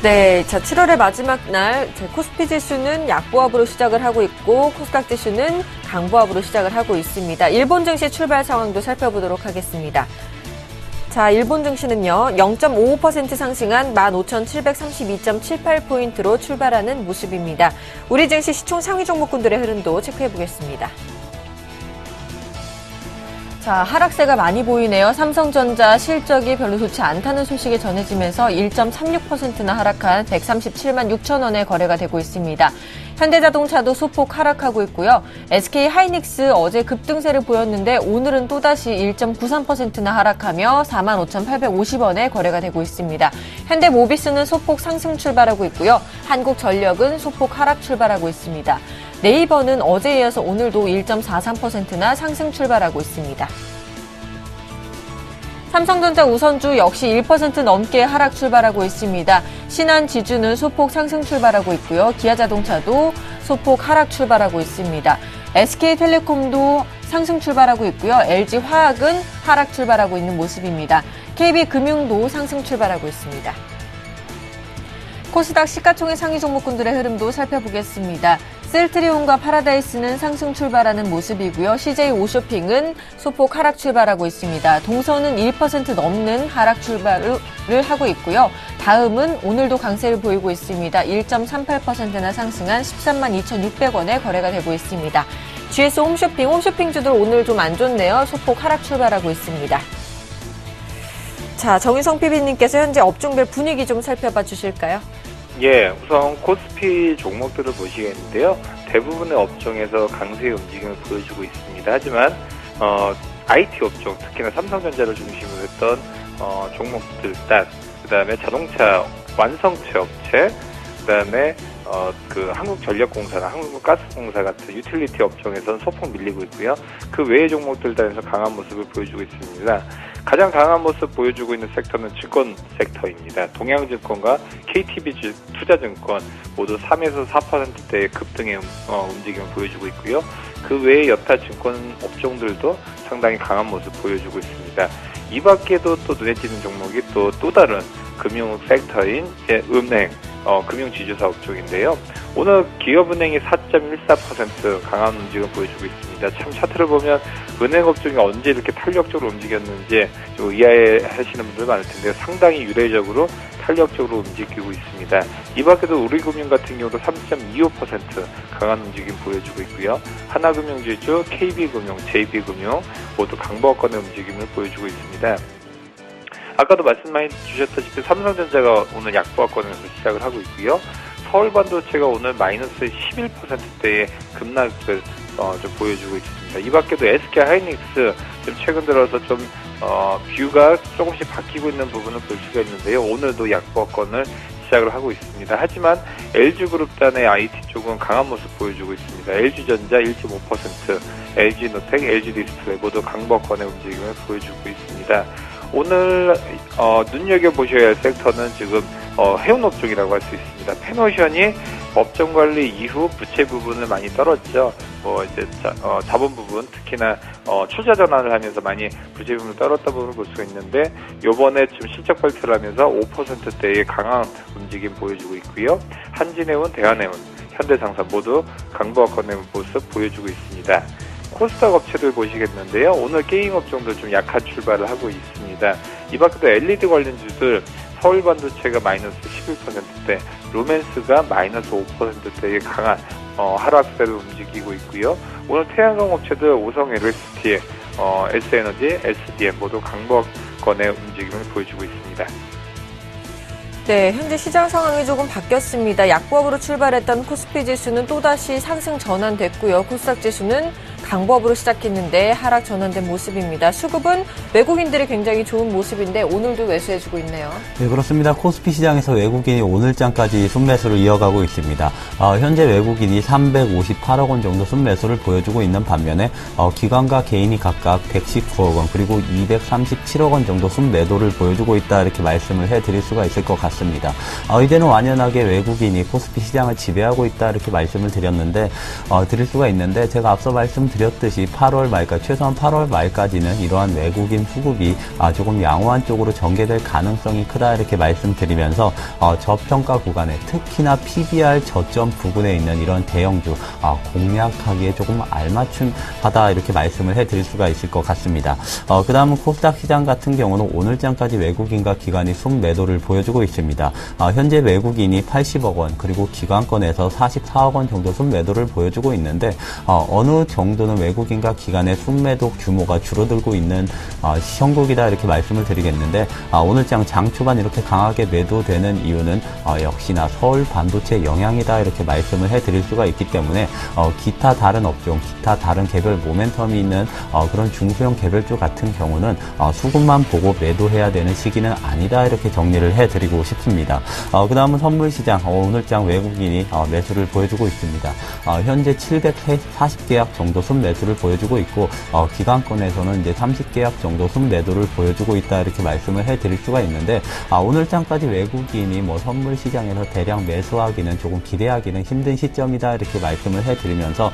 네, 자 7월의 마지막 날 코스피 지수는 약보합으로 시작을 하고 있고 코스닥 지수는 강보합으로 시작을 하고 있습니다. 일본 증시 출발 상황도 살펴보도록 하겠습니다. 자, 일본 증시는요, 0.55% 상승한 15,732.78포인트로 출발하는 모습입니다. 우리 증시 시총 상위 종목군들의 흐름도 체크해 보겠습니다. 자, 하락세가 많이 보이네요. 삼성전자 실적이 별로 좋지 않다는 소식이 전해지면서 1.36%나 하락한 137만 6천 원에 거래가 되고 있습니다. 현대자동차도 소폭 하락하고 있고요. SK하이닉스 어제 급등세를 보였는데 오늘은 또다시 1.93%나 하락하며 45,850원에 거래가 되고 있습니다. 현대모비스는 소폭 상승 출발하고 있고요. 한국전력은 소폭 하락 출발하고 있습니다. 네이버는 어제에 이어서 오늘도 1.43%나 상승 출발하고 있습니다. 삼성전자 우선주 역시 1% 넘게 하락 출발하고 있습니다. 신한지주는 소폭 상승 출발하고 있고요. 기아자동차도 소폭 하락 출발하고 있습니다. SK텔레콤도 상승 출발하고 있고요. LG화학은 하락 출발하고 있는 모습입니다. KB금융도 상승 출발하고 있습니다. 코스닥 시가총액 상위 종목군들의 흐름도 살펴보겠습니다. 셀트리온과 파라다이스는 상승 출발하는 모습이고요. CJ오쇼핑은 소폭 하락 출발하고 있습니다. 동선은 1% 넘는 하락 출발을 하고 있고요. 다음은 오늘도 강세를 보이고 있습니다. 1.38%나 상승한 13만 2,600원에 거래가 되고 있습니다. GS 홈쇼핑주들 오늘 좀 안 좋네요. 소폭 하락 출발하고 있습니다. 자, 정윤성 PB님께서 현재 업종별 분위기 좀 살펴봐 주실까요? 예, 우선 코스피 종목들을 보시겠는데요. 대부분의 업종에서 강세의 움직임을 보여주고 있습니다. 하지만 IT 업종, 특히나 삼성전자를 중심으로 했던 종목들, 그다음에 자동차 완성체 업체, 그다음에 한국전력공사나 한국가스공사 같은 유틸리티 업종에서는 소폭 밀리고 있고요. 그 외의 종목들 단에서 강한 모습을 보여주고 있습니다. 가장 강한 모습 보여주고 있는 섹터는 증권 섹터입니다. 동양증권과 KTB 투자증권 모두 3에서 4%대의 급등의 움직임을 보여주고 있고요. 그 외의 여타 증권 업종들도 상당히 강한 모습 보여주고 있습니다. 이 밖에도 또 눈에 띄는 종목이 또 다른 금융 섹터인 은행, 금융지주사 업종인데요. 오늘 기업은행이 4.14% 강한 움직임을 보여주고 있습니다. 참 차트를 보면 은행 업종이 언제 이렇게 탄력적으로 움직였는지 좀 이해하시는 분들 많을 텐데요. 상당히 유례적으로 탄력적으로 움직이고 있습니다. 이 밖에도 우리금융 같은 경우도 3.25% 강한 움직임 보여주고 있고요. 하나금융지주, KB금융, JB금융 모두 강보합권의 움직임을 보여주고 있습니다. 아까도 말씀해 주셨다시피 삼성전자가 오늘 약보합권에서 시작을 하고 있고요. 서울반도체가 오늘 마이너스 11%대의 급락을 좀 보여주고 있습니다. 이 밖에도 SK 하이닉스 좀 최근 들어서 좀 뷰가 조금씩 바뀌고 있는 부분을 볼 수가 있는데요. 오늘도 약보합권을 시작을 하고 있습니다. 하지만 LG그룹단의 IT 쪽은 강한 모습 보여주고 있습니다. LG전자 1.5%, LG노텍, LG디스플레이 모두 강보합권의 움직임을 보여주고 있습니다. 오늘 눈여겨보셔야 할 섹터는 지금 해운업종이라고 할 수 있습니다. 페노션이 법정관리 이후 부채 부분을 많이 떨었죠. 이제 자본 부분, 특히나 출자 전환을 하면서 많이 부채 부분을 떨었다 부분을 볼 수가 있는데, 요번에 지금 실적 발표를 하면서 5%대의 강한 움직임 보여주고 있고요. 한진해운, 대한해운, 현대상사 모두 강보합권의 모습 보여주고 있습니다. 코스닥 업체들 보시겠는데요. 오늘 게임 업종도 좀 약한 출발을 하고 있습니다. 이 밖에도 LED 관련주들 서울반도체가 마이너스 11%대, 루멘스가 마이너스 5%대의 강한 하락세를 움직이고 있고요. 오늘 태양광 업체들 오성 LST, S에너지, SDM 모두 강보합권의 움직임을 보여주고 있습니다. 네, 현재 시장 상황이 조금 바뀌었습니다. 약보합으로 출발했던 코스피 지수는 또다시 상승 전환됐고요. 코스닥 지수는 강보합으로 시작했는데 하락 전환된 모습입니다. 수급은 외국인들이 굉장히 좋은 모습인데 오늘도 매수해주고 있네요. 네, 그렇습니다. 코스피 시장에서 외국인이 오늘장까지 순매수를 이어가고 있습니다. 현재 외국인이 358억 원 정도 순매수를 보여주고 있는 반면에 기관과 개인이 각각 119억 원 그리고 237억 원 정도 순매도를 보여주고 있다, 이렇게 말씀을 해드릴 수가 있을 것 같습니다. 이제는 완연하게 외국인이 코스피 시장을 지배하고 있다, 이렇게 말씀을 드릴 수가 있는데, 제가 앞서 말씀드렸듯이 8월 말까지, 최소한 8월 말까지는 이러한 외국인 수급이 조금 양호한 쪽으로 전개될 가능성이 크다, 이렇게 말씀드리면서 저평가 구간에, 특히나 PBR 저점 부근에 있는 이런 대형주 공략하기에 조금 알맞춤하다, 이렇게 말씀을 해드릴 수가 있을 것 같습니다. 그 다음은 코스닥 시장 같은 경우는 오늘장까지 외국인과 기관이 순매도를 보여주고 있습니다. 현재 외국인이 80억 원 그리고 기관권에서 44억 원 정도 순매도를 보여주고 있는데, 어느 정도는 외국인과 기관의 순매도 규모가 줄어들고 있는 형국이다, 이렇게 말씀을 드리겠는데, 오늘장 초반 이렇게 강하게 매도되는 이유는 역시나 서울 반도체 영향이다, 이렇게 말씀을 해드릴 수가 있기 때문에 기타 다른 업종, 기타 다른 개별 모멘텀이 있는 그런 중소형 개별주 같은 경우는 수급만 보고 매도해야 되는 시기는 아니다, 이렇게 정리를 해드리고 싶습니다. 그 다음은 선물시장, 오늘장 외국인이 매수를 보여주고 있습니다. 현재 740계약 정도 순매수를 보여주고 있고, 기관권에서는 이제 30계약 정도 순매도를 보여주고 있다, 이렇게 말씀을 해드릴 수가 있는데, 오늘장까지 외국인이 선물시장에서 대량 매수하기는 조금 기대하기는 힘든 시점이다, 이렇게 말씀을 해드리면서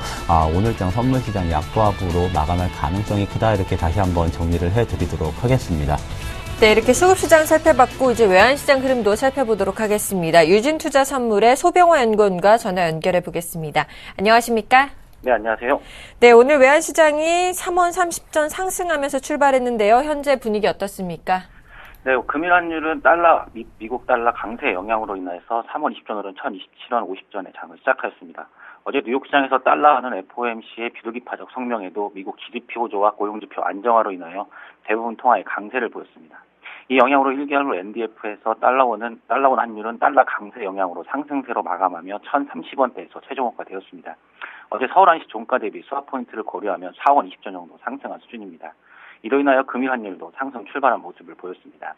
오늘장 선물시장 약보합으로 마감할 가능성이 크다, 이렇게 다시 한번 정리를 해드리도록 하겠습니다. 네, 이렇게 수급시장 살펴봤고 이제 외환시장 흐름도 살펴보도록 하겠습니다. 유진투자선물의 소병호 연구원과 전화 연결해 보겠습니다. 안녕하십니까? 네, 안녕하세요. 네, 오늘 외환시장이 3원 30전 상승하면서 출발했는데요. 현재 분위기 어떻습니까? 네, 금일 환율은 미국 달러 강세 영향으로 인해서 3월 20전으로는 1027원 50전에 장을 시작하였습니다. 어제 뉴욕 시장에서 달러하는 FOMC의 비둘기파적 성명에도 미국 GDP 호조와 고용지표 안정화로 인하여 대부분 통화에 강세를 보였습니다. 이 영향으로 1개월로 NDF에서 달러원 환율은 달러 강세 영향으로 상승세로 마감하며 1030원대에서 최종 호가되었습니다. 어제 서울 한시 종가 대비 스왑 포인트를 고려하면 4원 20전 정도 상승한 수준입니다. 이로 인하여 금일 환율도 상승 출발한 모습을 보였습니다.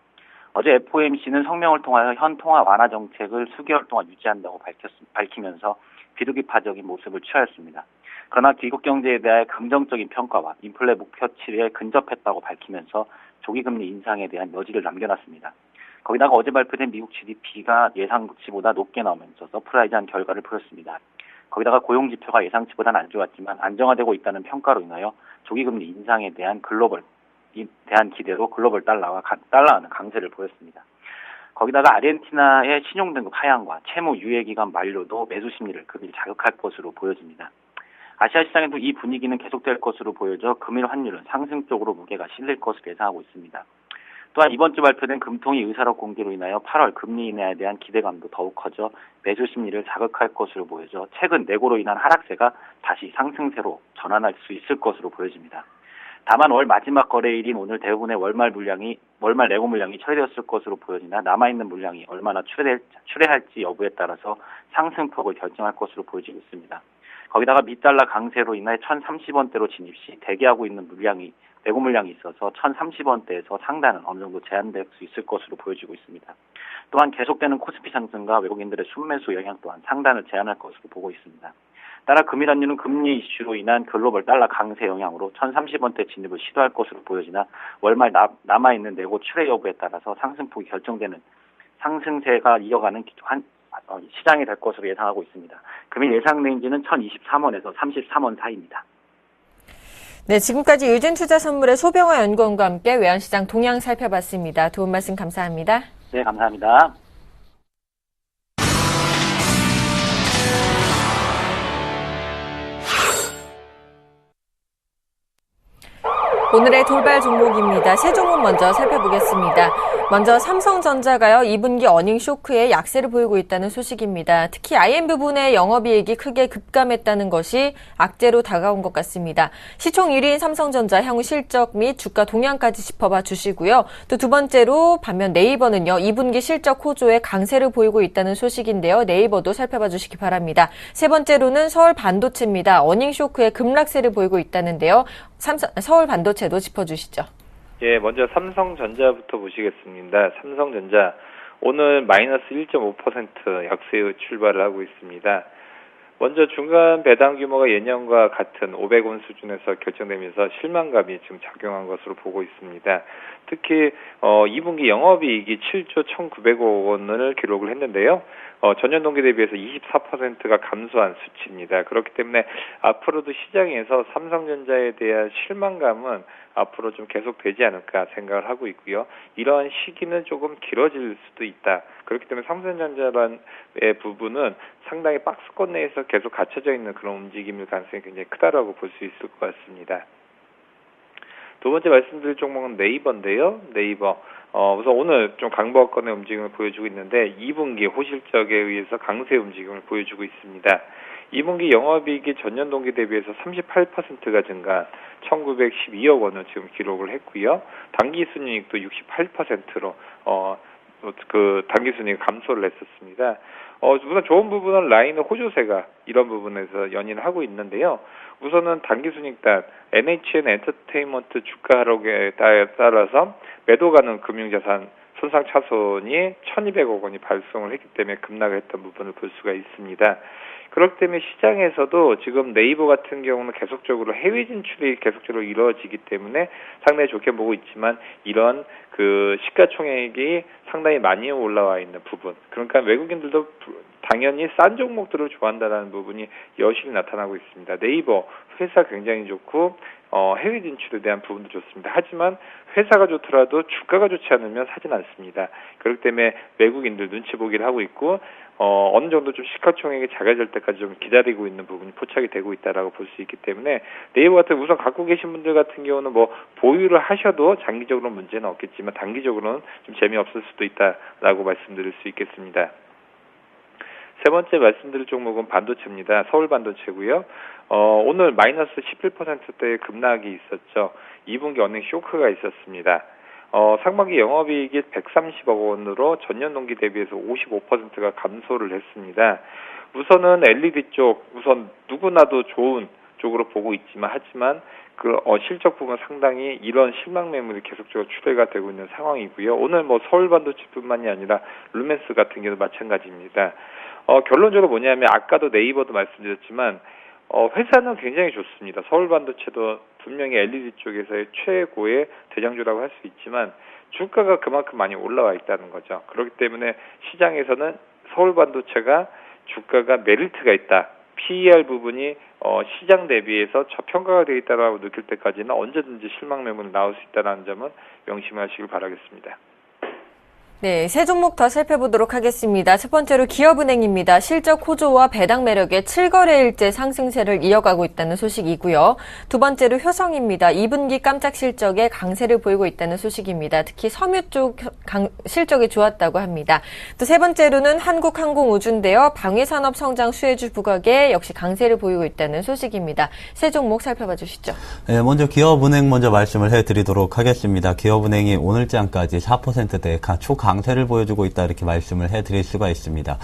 어제 FOMC는 성명을 통하여 현 통화 완화 정책을 수개월 동안 유지한다고 밝히면서 비둘기파적인 모습을 취하였습니다. 그러나 미국 경제에 대한 긍정적인 평가와 인플레 목표치에 근접했다고 밝히면서 조기금리 인상에 대한 여지를 남겨놨습니다. 거기다가 어제 발표된 미국 GDP가 예상치보다 높게 나오면서 서프라이즈한 결과를 보였습니다. 거기다가 고용지표가 예상치보다는 안 좋았지만 안정화되고 있다는 평가로 인하여 조기금리 인상에 대한 기대로 글로벌 달러는 강세를 보였습니다. 거기다가 아르헨티나의 신용등급 하향과 채무 유예기간 만료도 매수 심리를 금일 자극할 것으로 보여집니다. 아시아 시장에도 이 분위기는 계속될 것으로 보여져 금일 환율은 상승 쪽으로 무게가 실릴 것으로 예상하고 있습니다. 또한 이번 주 발표된 금통위 의사록 공개로 인하여 8월 금리 인하에 대한 기대감도 더욱 커져 매수 심리를 자극할 것으로 보여져 최근 내고로 인한 하락세가 다시 상승세로 전환할 수 있을 것으로 보여집니다. 다만 월 마지막 거래일인 오늘 대부분의 월말 내고 물량이 처리되었을 것으로 보여지나 남아있는 물량이 얼마나 출회할지 여부에 따라서 상승폭을 결정할 것으로 보여지고 있습니다. 거기다가 미달러 강세로 인해 1,030원대로 진입 시 대기하고 있는 매고 물량이 있어서 1,030원대에서 상단은 어느 정도 제한될 수 있을 것으로 보여지고 있습니다. 또한 계속되는 코스피 상승과 외국인들의 순매수 영향 또한 상단을 제한할 것으로 보고 있습니다. 따라 금일환율은 금리 이슈로 인한 글로벌 달러 강세 영향으로 1,030원대 진입을 시도할 것으로 보여지나 월말 남아있는 내고 출회 여부에 따라서 상승폭이 결정되는 상승세가 이어가는 시장이 될 것으로 예상하고 있습니다. 금일 예상 레인지는 1,023원에서 33원 사이입니다. 네, 지금까지 유진투자선물의 소병화 연구원과 함께 외환시장 동향 살펴봤습니다. 도움 말씀 감사합니다. 네, 감사합니다. 오늘의 돌발 종목입니다. 세 종목 먼저 살펴보겠습니다. 먼저 삼성전자가요, 2분기 어닝 쇼크에 약세를 보이고 있다는 소식입니다. 특히 IM 부분의 영업이익이 크게 급감했다는 것이 악재로 다가온 것 같습니다. 시총 1위인 삼성전자 향후 실적 및 주가 동향까지 짚어봐 주시고요. 또 두 번째로 반면 네이버는요, 2분기 실적 호조에 강세를 보이고 있다는 소식인데요. 네이버도 살펴봐 주시기 바랍니다. 세 번째로는 서울 반도체입니다. 어닝 쇼크에 급락세를 보이고 있다는데요. 서울 반도체도 짚어주시죠. 예, 먼저 삼성전자부터 보시겠습니다. 삼성전자 오늘 마이너스 1.5% 약세 출발을 하고 있습니다. 먼저 중간 배당 규모가 예년과 같은 500원 수준에서 결정되면서 실망감이 지금 작용한 것으로 보고 있습니다. 특히 2분기 영업이익이 7조 1,900억 원을 기록을 했는데요. 전년 동기 대비해서 24%가 감소한 수치입니다. 그렇기 때문에 앞으로도 시장에서 삼성전자에 대한 실망감은 앞으로 좀 계속되지 않을까 생각을 하고 있고요. 이러한 시기는 조금 길어질 수도 있다. 그렇기 때문에 삼성전자의 부분은 상당히 박스권 내에서 계속 갇혀져 있는 그런 움직임일 가능성이 굉장히 크다라고 볼 수 있을 것 같습니다. 두 번째 말씀드릴 종목은 네이버인데요. 네이버. 우선 오늘 좀 강보권의 움직임을 보여주고 있는데 2분기 호실적에 의해서 강세 움직임을 보여주고 있습니다. 2분기 영업이익이 전년 동기 대비해서 38%가 증가한 1,912억 원을 지금 기록을 했고요. 당기순이익도 68%로 당기순이익 감소를 했었습니다. 우선 좋은 부분은 라인의 호조세가 이런 부분에서 연인을 하고 있는데요. 우선은 당기순이익단 NHN 엔터테인먼트 주가 하락에 따라서 매도 가능 금융자산 손상 차손이 1,200억 원이 발생을 했기 때문에 급락을 했던 부분을 볼 수가 있습니다. 그렇기 때문에 시장에서도 지금 네이버 같은 경우는 계속적으로 해외 진출이 계속적으로 이루어지기 때문에 상당히 좋게 보고 있지만 이런 시가총액이 상당히 많이 올라와 있는 부분, 그러니까 외국인들도 당연히 싼 종목들을 좋아한다는 부분이 여실히 나타나고 있습니다. 네이버 회사 굉장히 좋고 해외 진출에 대한 부분도 좋습니다. 하지만 회사가 좋더라도 주가가 좋지 않으면 사진 않습니다. 그렇기 때문에 외국인들 눈치 보기를 하고 있고 어느 정도 좀 시가총액이 작아질 때까지 좀 기다리고 있는 부분이 포착이 되고 있다라고 볼 수 있기 때문에 네이버 같은 우선 갖고 계신 분들 같은 경우는 보유를 하셔도 장기적으로 문제는 없겠지만 단기적으로는 좀 재미없을 수도 있다라고 말씀드릴 수 있겠습니다. 세 번째 말씀드릴 종목은 반도체입니다. 서울 반도체고요. 오늘 마이너스 11%대의 급락이 있었죠. 2분기 어닝 쇼크가 있었습니다. 상반기 영업이익이 130억 원으로 전년 동기 대비해서 55%가 감소를 했습니다. 우선은 LED 쪽, 우선 누구나도 좋은 쪽으로 보고 있지만 하지만 실적 부분 상당히 이런 실망 매물이 계속적으로 출회가 되고 있는 상황이고요. 오늘 서울 반도체뿐만이 아니라 루멘스 같은 경우도 마찬가지입니다. 결론적으로 뭐냐면 아까도 네이버도 말씀드렸지만 회사는 굉장히 좋습니다. 서울 반도체도 분명히 LED 쪽에서의 최고의 대장주라고 할 수 있지만 주가가 그만큼 많이 올라와 있다는 거죠. 그렇기 때문에 시장에서는 서울 반도체가 주가가 메리트가 있다. PER 부분이 시장 대비해서 저평가가 되어 있다고 느낄 때까지는 언제든지 실망 매물이 나올 수 있다는 점은 명심하시길 바라겠습니다. 네, 세 종목 더 살펴보도록 하겠습니다. 첫 번째로 기업은행입니다. 실적 호조와 배당 매력의 7거래일째 상승세를 이어가고 있다는 소식이고요. 두 번째로 효성입니다. 2분기 깜짝 실적에 강세를 보이고 있다는 소식입니다. 특히 섬유 쪽 실적이 좋았다고 합니다. 또 세 번째로는 한국항공우주인데요. 방위산업 성장 수혜주 부각에 역시 강세를 보이고 있다는 소식입니다. 세 종목 살펴봐 주시죠. 네, 먼저 기업은행 먼저 말씀을 해드리도록 하겠습니다. 기업은행이 오늘장까지 4%대 초강 강세를 보여주고 있다 이렇게 말씀을 해드릴 수가 있습니다.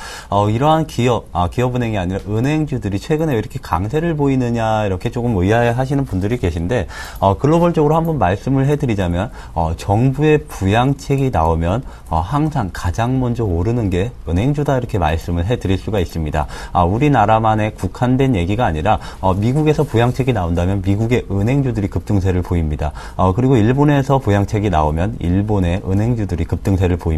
이러한 기업은행이 아니라 은행주들이 최근에 왜 이렇게 강세를 보이느냐 이렇게 조금 의아해하시는 분들이 계신데 글로벌적으로 한번 말씀을 해드리자면 정부의 부양책이 나오면 항상 가장 먼저 오르는 게 은행주다 이렇게 말씀을 해드릴 수가 있습니다. 우리나라만의 국한된 얘기가 아니라 미국에서 부양책이 나온다면 미국의 은행주들이 급등세를 보입니다. 그리고 일본에서 부양책이 나오면 일본의 은행주들이 급등세를 보입니다.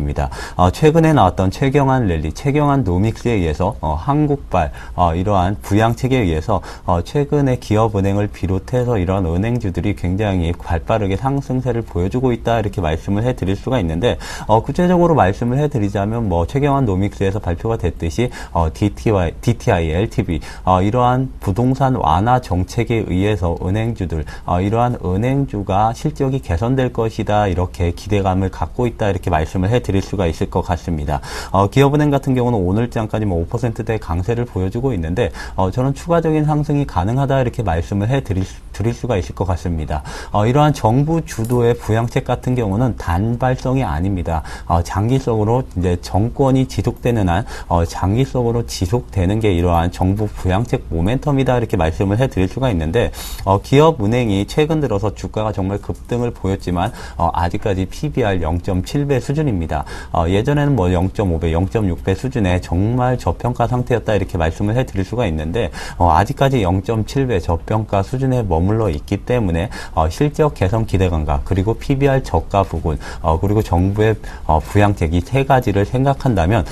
최근에 나왔던 최경환 랠리, 최경환 노믹스에 의해서 한국발 이러한 부양책에 의해서 최근에 기업은행을 비롯해서 이러한 은행주들이 굉장히 발빠르게 상승세를 보여주고 있다 이렇게 말씀을 해드릴 수가 있는데 구체적으로 말씀을 해드리자면 최경환 노믹스에서 발표가 됐듯이 DTI, LTV 이러한 부동산 완화 정책에 의해서 은행주들 이러한 은행주가 실적이 개선될 것이다 이렇게 기대감을 갖고 있다 이렇게 말씀을 해드릴 수가 있을 것 같습니다. 기업은행 같은 경우는 오늘장까지 5%대 강세를 보여주고 있는데 저는 추가적인 상승이 가능하다 이렇게 말씀을 해드릴 수가 있을 것 같습니다. 이러한 정부 주도의 부양책 같은 경우는 단발성이 아닙니다. 장기적으로 이제 정권이 지속되는 한 장기적으로 지속되는 게 이러한 정부 부양책 모멘텀이다 이렇게 말씀을 해드릴 수가 있는데 기업은행이 최근 들어서 주가가 정말 급등을 보였지만 아직까지 PBR 0.7배 수준입니다. 예전에는 0.5배, 0.6배 수준의 정말 저평가 상태였다 이렇게 말씀을 해드릴 수가 있는데 아직까지 0.7배 저평가 수준에 머물러 있기 때문에 실적 개선 기대감과 그리고 PBR 저가 부분 그리고 정부의 부양책 이 세 가지를 생각한다면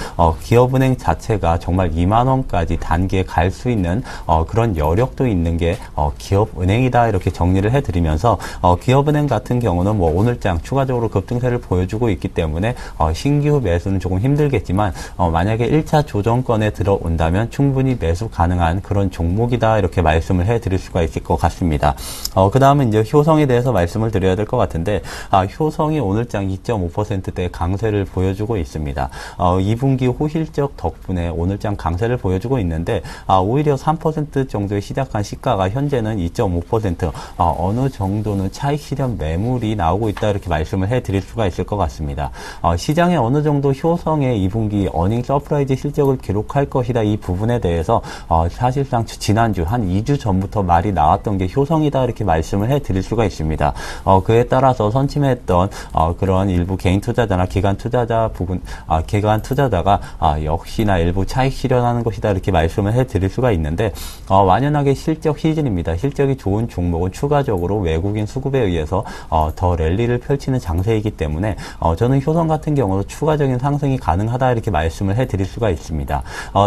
기업은행 자체가 정말 2만 원까지 단계에 갈 수 있는 그런 여력도 있는 게 기업은행이다 이렇게 정리를 해드리면서 기업은행 같은 경우는 오늘장 추가적으로 급등세를 보여주고 있기 때문에 신규 매수는 조금 힘들겠지만 만약에 1차 조정권에 들어온다면 충분히 매수 가능한 그런 종목이다 이렇게 말씀을 해드릴 수가 있을 것 같습니다. 그 다음은 이제 효성에 대해서 말씀을 드려야 될 것 같은데 효성이 오늘장 2.5%대 강세를 보여주고 있습니다. 2분기 호실적 덕분에 오늘장 강세를 보여주고 있는데 오히려 3% 정도에 시작한 시가가 현재는 2.5% 어느 정도는 차익 실현 매물이 나오고 있다 이렇게 말씀을 해드릴 수가 있을 것 같습니다. 시장에 어느 정도 효성의 2분기 어닝 서프라이즈 실적을 기록할 것이다 이 부분에 대해서 사실상 지난주 한 2주 전부터 말이 나왔던 게 효성이다 이렇게 말씀을 해드릴 수가 있습니다. 그에 따라서 선침했던 그런 일부 개인 투자자나 기관 투자자가 역시나 일부 차익 실현하는 것이다 이렇게 말씀을 해드릴 수가 있는데 완연하게 실적 시즌입니다. 실적이 좋은 종목은 추가적으로 외국인 수급에 의해서 더 랠리를 펼치는 장세이기 때문에 저는 효성 같은 경우도 추가적인 상승이 가능하다 이렇게 말씀을 해드릴 수가 있습니다.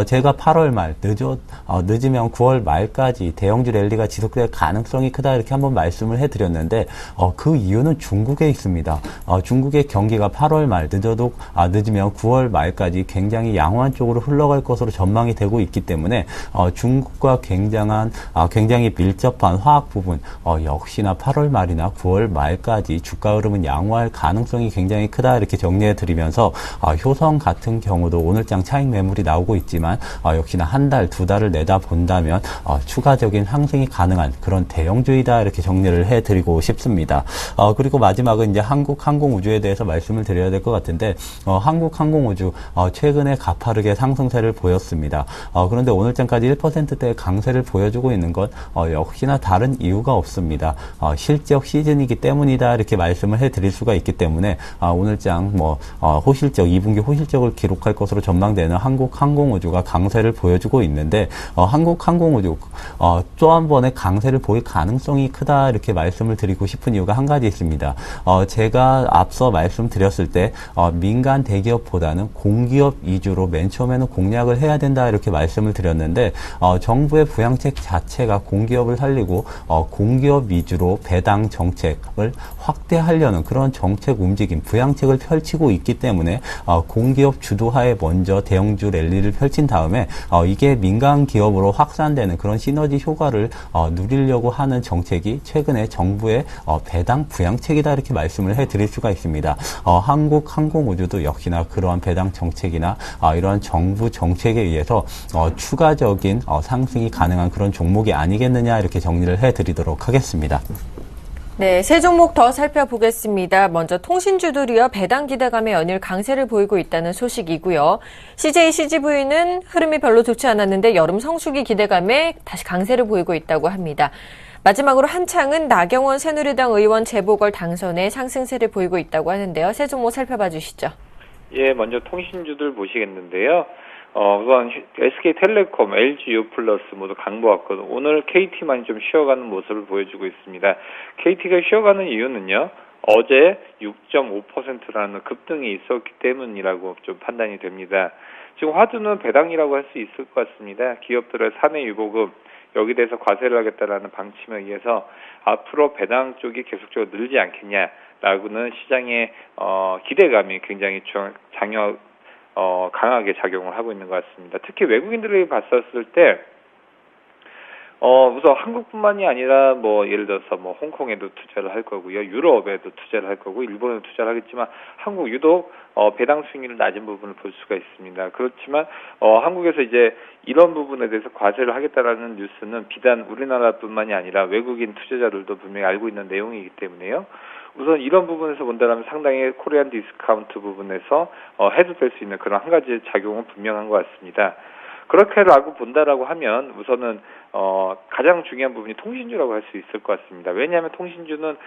제가 8월 말 늦으면 9월 말까지 대형주 랠리가 지속될 가능성이 크다 이렇게 한번 말씀을 해드렸는데 그 이유는 중국에 있습니다. 중국의 경기가 8월 말 늦으면 9월 말까지 굉장히 양호한 쪽으로 흘러갈 것으로 전망이 되고 있기 때문에 중국과 굉장히 밀접한 화학 부분 역시나 8월 말이나 9월 말까지 주가 흐름은 양호할 가능성이 굉장히 크다 이렇게 정리해 드리면서 효성 같은 경우도 오늘장 차익 매물이 나오고 있지만 역시나 한 달, 두 달을 내다본다면 추가적인 상승이 가능한 그런 대형주이다 이렇게 정리를 해드리고 싶습니다. 그리고 마지막은 이제 한국항공우주에 대해서 말씀을 드려야 될 것 같은데 한국항공우주 최근에 가파르게 상승세를 보였습니다. 그런데 오늘장까지 1%대의 강세를 보여주고 있는 것 역시나 다른 이유가 없습니다. 실적 시즌이기 때문이다 이렇게 말씀을 해드릴 수가 있기 때문에 오늘장 호실적 2분기 호실적을 기록할 것으로 전망되는 한국항공우주가 강세를 보여주고 있는데 한국항공우주 또 한 번의 강세를 보일 가능성이 크다 이렇게 말씀을 드리고 싶은 이유가 한 가지 있습니다. 제가 앞서 말씀드렸을 때 민간 대기업보다는 공기업 위주로 맨 처음에는 공략을 해야 된다 이렇게 말씀을 드렸는데 정부의 부양책 자체가 공기업을 살리고 공기업 위주로 배당 정책을 확대하려는 그런 정책 움직임, 부양책을 펼치고 있기 때문에 공기업 주도하에 먼저 대형주 랠리를 펼친 다음에 이게 민간 기업으로 확산되는 그런 시너지 효과를 누리려고 하는 정책이 최근에 정부의 배당 부양책이다 이렇게 말씀을 해드릴 수가 있습니다. 한국항공우주도 역시나 그러한 배당 정책이나 이러한 정부 정책에 의해서 추가적인 상승이 가능한 그런 종목이 아니겠느냐 이렇게 정리를 해드리도록 하겠습니다. 네, 세 종목 더 살펴보겠습니다. 먼저 통신주들이요, 배당 기대감에 연일 강세를 보이고 있다는 소식이고요. CJ, CGV는 흐름이 별로 좋지 않았는데 여름 성수기 기대감에 다시 강세를 보이고 있다고 합니다. 마지막으로 한창은 나경원 새누리당 의원 재보궐 당선에 상승세를 보이고 있다고 하는데요. 세 종목 살펴봐 주시죠. 예, 먼저 통신주들 보시겠는데요. 우선 SK텔레콤, LG유플러스 모두 강보왔거든요. 오늘 KT만 좀 쉬어가는 모습을 보여주고 있습니다. KT가 쉬어가는 이유는요, 어제 6.5%라는 급등이 있었기 때문이라고 좀 판단이 됩니다. 지금 화두는 배당이라고 할 수 있을 것 같습니다. 기업들의 사내 유보금, 여기 대해서 과세를 하겠다라는 방침에 의해서 앞으로 배당 쪽이 계속적으로 늘지 않겠냐라고는 시장의 기대감이 굉장히 강하게 작용을 하고 있는 것 같습니다. 특히 외국인들이 봤었을 때, 우선 한국뿐만이 아니라 예를 들어서 홍콩에도 투자를 할 거고요, 유럽에도 투자를 할 거고, 일본에도 투자를 하겠지만 한국 유독 배당 수익률이 낮은 부분을 볼 수가 있습니다. 그렇지만 한국에서 이제 이런 부분에 대해서 과세를 하겠다라는 뉴스는 비단 우리나라뿐만이 아니라 외국인 투자자들도 분명히 알고 있는 내용이기 때문에요. 우선 이런 부분에서 본다면 상당히 코리안 디스카운트 부분에서 해소될 수 있는 그런 한 가지 작용은 분명한 것 같습니다. 그렇게라고 본다라고 하면 우선은 가장 중요한 부분이 통신주라고 할 수 있을 것 같습니다. 왜냐하면 통신주는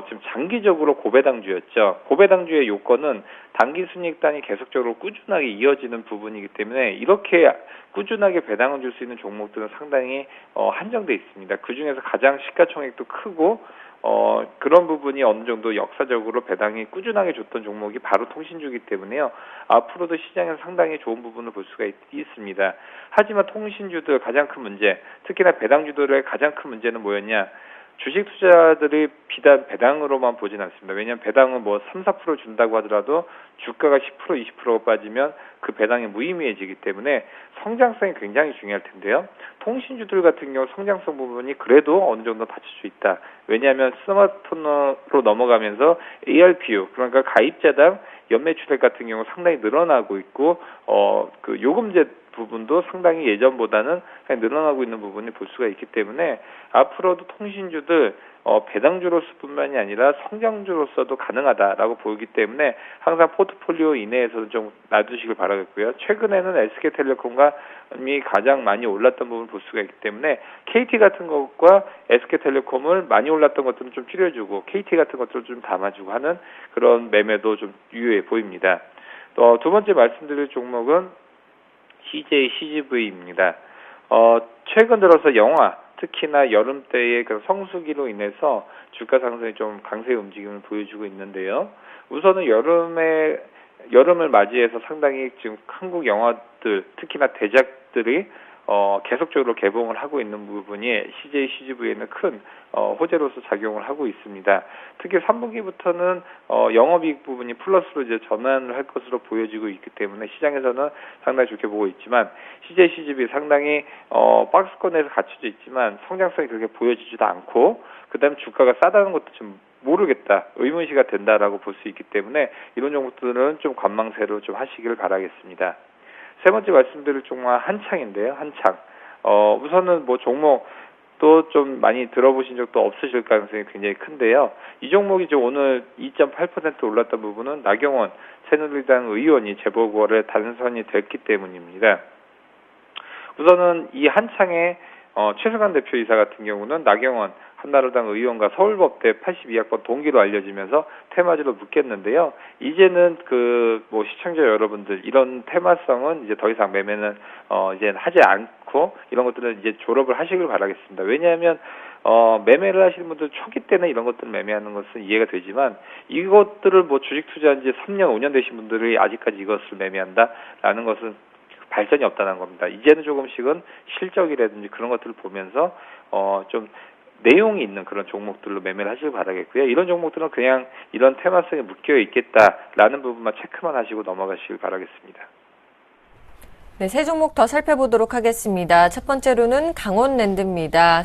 지금 장기적으로 고배당주였죠. 고배당주의 요건은 단기 순이익단이 계속적으로 꾸준하게 이어지는 부분이기 때문에 이렇게 꾸준하게 배당을 줄 수 있는 종목들은 상당히 한정돼 있습니다. 그 중에서 가장 시가총액도 크고 그런 부분이 어느 정도 역사적으로 배당이 꾸준하게 줬던 종목이 바로 통신주이기 때문에요. 앞으로도 시장에서 상당히 좋은 부분을 볼 수가 있습니다. 하지만 통신주들 가장 큰 문제, 특히나 배당주들의 가장 큰 문제는 뭐였냐? 주식 투자들이 비단 배당으로만 보진 않습니다. 왜냐하면 배당은 3, 4% 준다고 하더라도 주가가 10%, 20%가 빠지면 그 배당이 무의미해지기 때문에 성장성이 굉장히 중요할 텐데요. 통신주들 같은 경우 성장성 부분이 그래도 어느 정도 받칠 수 있다. 왜냐하면 스마트폰으로 넘어가면서 ARPU, 그러니까 가입자당 연매출액 같은 경우 상당히 늘어나고 있고, 그 요금제 부분도 상당히 예전보다는 늘어나고 있는 부분을 볼 수가 있기 때문에 앞으로도 통신주들 배당주로서뿐만이 아니라 성장주로서도 가능하다라고 보이기 때문에 항상 포트폴리오 이내에서는 좀 놔두시길 바라겠고요. 최근에는 SK텔레콤이 가장 많이 올랐던 부분을 볼 수가 있기 때문에 KT 같은 것과 SK텔레콤을 많이 올랐던 것들은 좀 줄여주고 KT 같은 것들을 좀 담아주고 하는 그런 매매도 좀 유효해 보입니다. 또 두 번째 말씀드릴 종목은 CJ, CGV입니다. 최근 들어서 영하, 특히나 여름 때의 그 성수기로 인해서 주가 상승이 좀 강세의 움직임을 보여주고 있는데요. 우선은 여름을 맞이해서 상당히 지금 한국 영화들, 특히나 대작들이 계속적으로 개봉을 하고 있는 부분이 CJ, CGV에는 큰 호재로서 작용을 하고 있습니다. 특히 3분기부터는 영업이익 부분이 플러스로 이제 전환을 할 것으로 보여지고 있기 때문에 시장에서는 상당히 좋게 보고 있지만 CJ, CGV 상당히 박스권에서 갖춰져 있지만 성장성이 그렇게 보여지지도 않고 그다음에 주가가 싸다는 것도 좀 모르겠다, 의문시가 된다라고 볼 수 있기 때문에 이런 종목들은 좀 관망세로 좀 하시길 바라겠습니다. 세 번째 말씀드릴 종목은 한창인데요. 한창. 우선은 종목 또 좀 많이 들어보신 적도 없으실 가능성이 굉장히 큰데요. 이 종목이 오늘 2.8% 올랐던 부분은 나경원 새누리당 의원이 재보궐에 당선이 됐기 때문입니다. 우선은 이 한창의 최승환 대표이사 같은 경우는 나경원 한나라당 의원과 서울법대 82학번 동기로 알려지면서 테마주로 묶였는데요. 이제는 시청자 여러분들 이런 테마성은 이제 더 이상 매매는 이제 하지 않고 이런 것들은 이제 졸업을 하시길 바라겠습니다. 왜냐하면 매매를 하시는 분들 초기 때는 이런 것들을 매매하는 것은 이해가 되지만 이것들을 주식 투자한 지 3년, 5년 되신 분들이 아직까지 이것을 매매한다라는 것은 발전이 없다는 겁니다. 이제는 조금씩은 실적이라든지 그런 것들을 보면서 좀 내용이 있는 그런 종목들로 매매를 하시길 바라겠고요. 이런 종목들은 그냥 이런 테마성에 묶여 있겠다라는 부분만 체크만 하시고 넘어가시길 바라겠습니다. 네, 세 종목 더 살펴보도록 하겠습니다. 첫 번째로는 강원랜드입니다.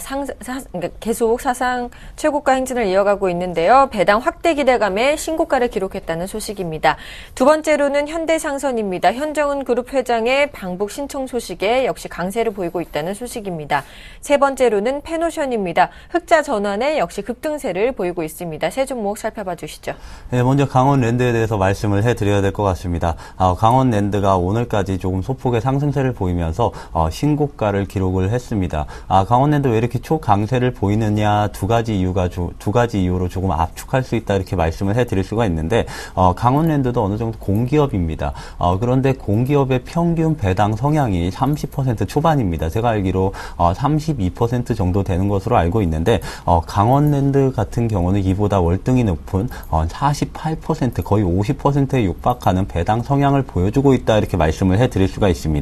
그러니까 계속 사상 최고가 행진을 이어가고 있는데요. 배당 확대 기대감에 신고가를 기록했다는 소식입니다. 두 번째로는 현대상선입니다. 현정은 그룹 회장의 방북 신청 소식에 역시 강세를 보이고 있다는 소식입니다. 세 번째로는 페노션입니다. 흑자 전환에 역시 급등세를 보이고 있습니다. 세 종목 살펴봐 주시죠. 네, 먼저 강원랜드에 대해서 말씀을 해드려야 될 것 같습니다. 강원랜드가 오늘까지 조금 소폭의 상승세를 보이면서 신고가를 기록을 했습니다. 강원랜드 왜 이렇게 초강세를 보이느냐 두 가지 이유로 조금 압축할 수 있다 이렇게 말씀을 해드릴 수가 있는데 강원랜드도 어느 정도 공기업입니다. 그런데 공기업의 평균 배당 성향이 30% 초반입니다. 제가 알기로 32% 정도 되는 것으로 알고 있는데 강원랜드 같은 경우는 이보다 월등히 높은 48% 거의 50%에 육박하는 배당 성향을 보여주고 있다 이렇게 말씀을 해드릴 수가 있습니다.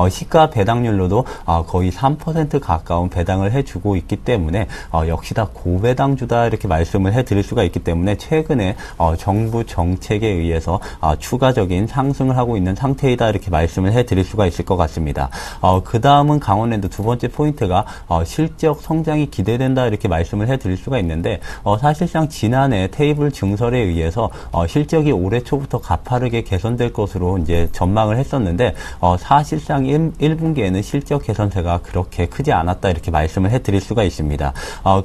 시가 배당률로도 거의 3% 가까운 배당을 해주고 있기 때문에 역시 다 고배당주다 이렇게 말씀을 해드릴 수가 있기 때문에 최근에 정부 정책에 의해서 추가적인 상승을 하고 있는 상태이다 이렇게 말씀을 해드릴 수가 있을 것 같습니다. 그 다음은 강원랜드 두 번째 포인트가 실적 성장이 기대된다 이렇게 말씀을 해드릴 수가 있는데 사실상 지난해 테이블 증설에 의해서 실적이 올해 초부터 가파르게 개선될 것으로 이제 전망을 했었는데 사실상 1분기에는 실적 개선세가 그렇게 크지 않았다 이렇게 말씀을 해드릴 수가 있습니다.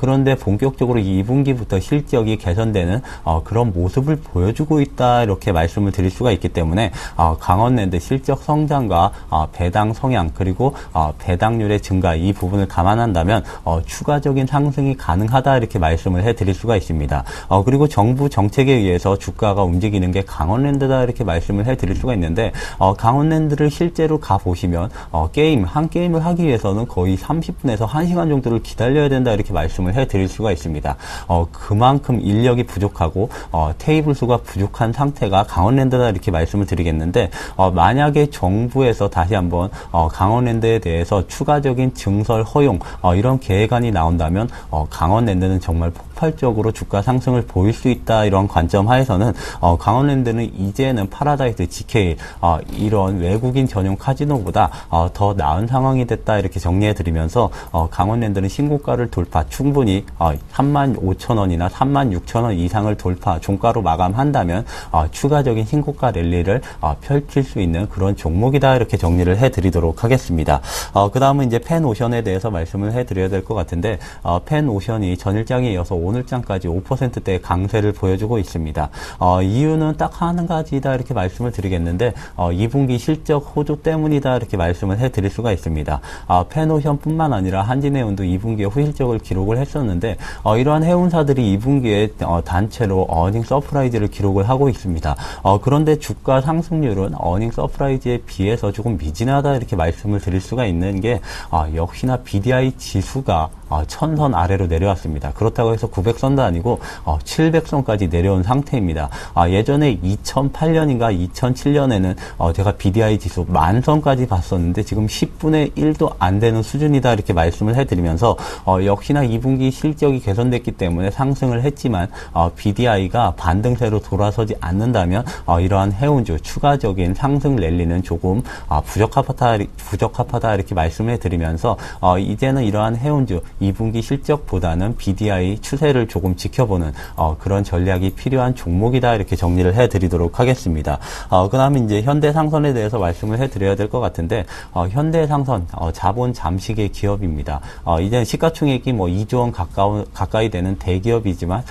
그런데 본격적으로 2분기부터 실적이 개선되는 그런 모습을 보여주고 있다 이렇게 말씀을 드릴 수가 있기 때문에 강원랜드 실적 성장과 배당 성향 그리고 배당률의 증가 이 부분을 감안한다면 추가적인 상승이 가능하다 이렇게 말씀을 해드릴 수가 있습니다. 그리고 정부 정책에 의해서 주가가 움직이는 게 강원랜드다 이렇게 말씀을 해드릴 수가 있는데 강원랜드를 실제로 가보시면 한 게임을 하기 위해서는 거의 30분에서 1시간 정도를 기다려야 된다 이렇게 말씀을 해드릴 수가 있습니다. 그만큼 인력이 부족하고 테이블 수가 부족한 상태가 강원랜드다 이렇게 말씀을 드리겠는데 만약에 정부에서 다시 한번 강원랜드에 대해서 추가적인 증설 허용 이런 계획안이 나온다면 강원랜드는 정말 폭발적으로 주가 상승을 보일 수 있다 이런 관점 하에서는 강원랜드는 이제는 파라다이스, GK 이런 외국인 전용 카지노보다 더 나은 상황이 됐다 이렇게 정리해드리면서 강원랜드는 신고가를 돌파 충분히 35,000원이나 36,000원 이상을 돌파 종가로 마감한다면 추가적인 신고가 랠리를 펼칠 수 있는 그런 종목이다 이렇게 정리를 해드리도록 하겠습니다. 그 다음은 이제 펜오션에 대해서 말씀을 해드려야 될 것 같은데 펜오션이 전일장에 이어서 오늘장까지 5%대의 강세를 보여주고 있습니다. 이유는 딱 한 가지다 이렇게 말씀을 드리겠는데 2분기 실적 호조 때문이다 이렇게 말씀을 해드릴 수가 있습니다. 펜오션뿐만 아니라 한진해운도 2분기에 후실적을 기록을 했었는데 이러한 해운사들이 2분기에 단체로 어닝 서프라이즈를 기록을 하고 있습니다. 그런데 주가 상승률은 어닝 서프라이즈에 비해서 조금 미진하다 이렇게 말씀을 드릴 수가 있는 게 역시나 BDI 지수가 1000선 아래로 내려왔습니다. 그렇다고 해서 900선도 아니고 700선까지 내려온 상태입니다. 예전에 2008년인가 2007년에는 제가 BDI 지수 10,000선까지 봤었는데 지금 10분의 1도 안 되는 수준이다 이렇게 말씀을 해드리면서 역시나 2분기 실적이 개선됐기 때문에 상승을 했지만 BDI가 반등세로 돌아서지 않는다면 이러한 해운주 추가적인 상승 랠리는 조금 부적합하다 이렇게 말씀을 해드리면서 이제는 이러한 해운주 2분기 실적보다는 BDI 추세를 조금 지켜보는 그런 전략이 필요한 종목이다 이렇게 정리를 해드리도록 하겠습니다. 그 다음에 이제 현대상선에 대해서 말씀을 해드려야 될 것 같은데 현대상선 자본 잠식의 기업입니다. 이제는 시가총액이 2조 원 가까이 되는 대기업이지만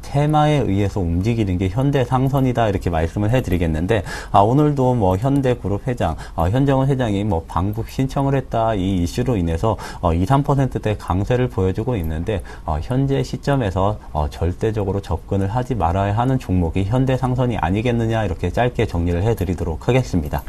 테마에 의해서 움직이는 게 현대상선이다 이렇게 말씀을 해드리겠는데 오늘도 현대그룹 회장 현정은 회장이 방북 신청을 했다 이 이슈로 인해서 2, 3%대 강세를 보여주고 있는데 현재 시점에서 절대적으로 접근을 하지 말아야 하는 종목이 현대상선이 아니겠느냐 이렇게 짧게 정리를 해드리도록 하겠습니다.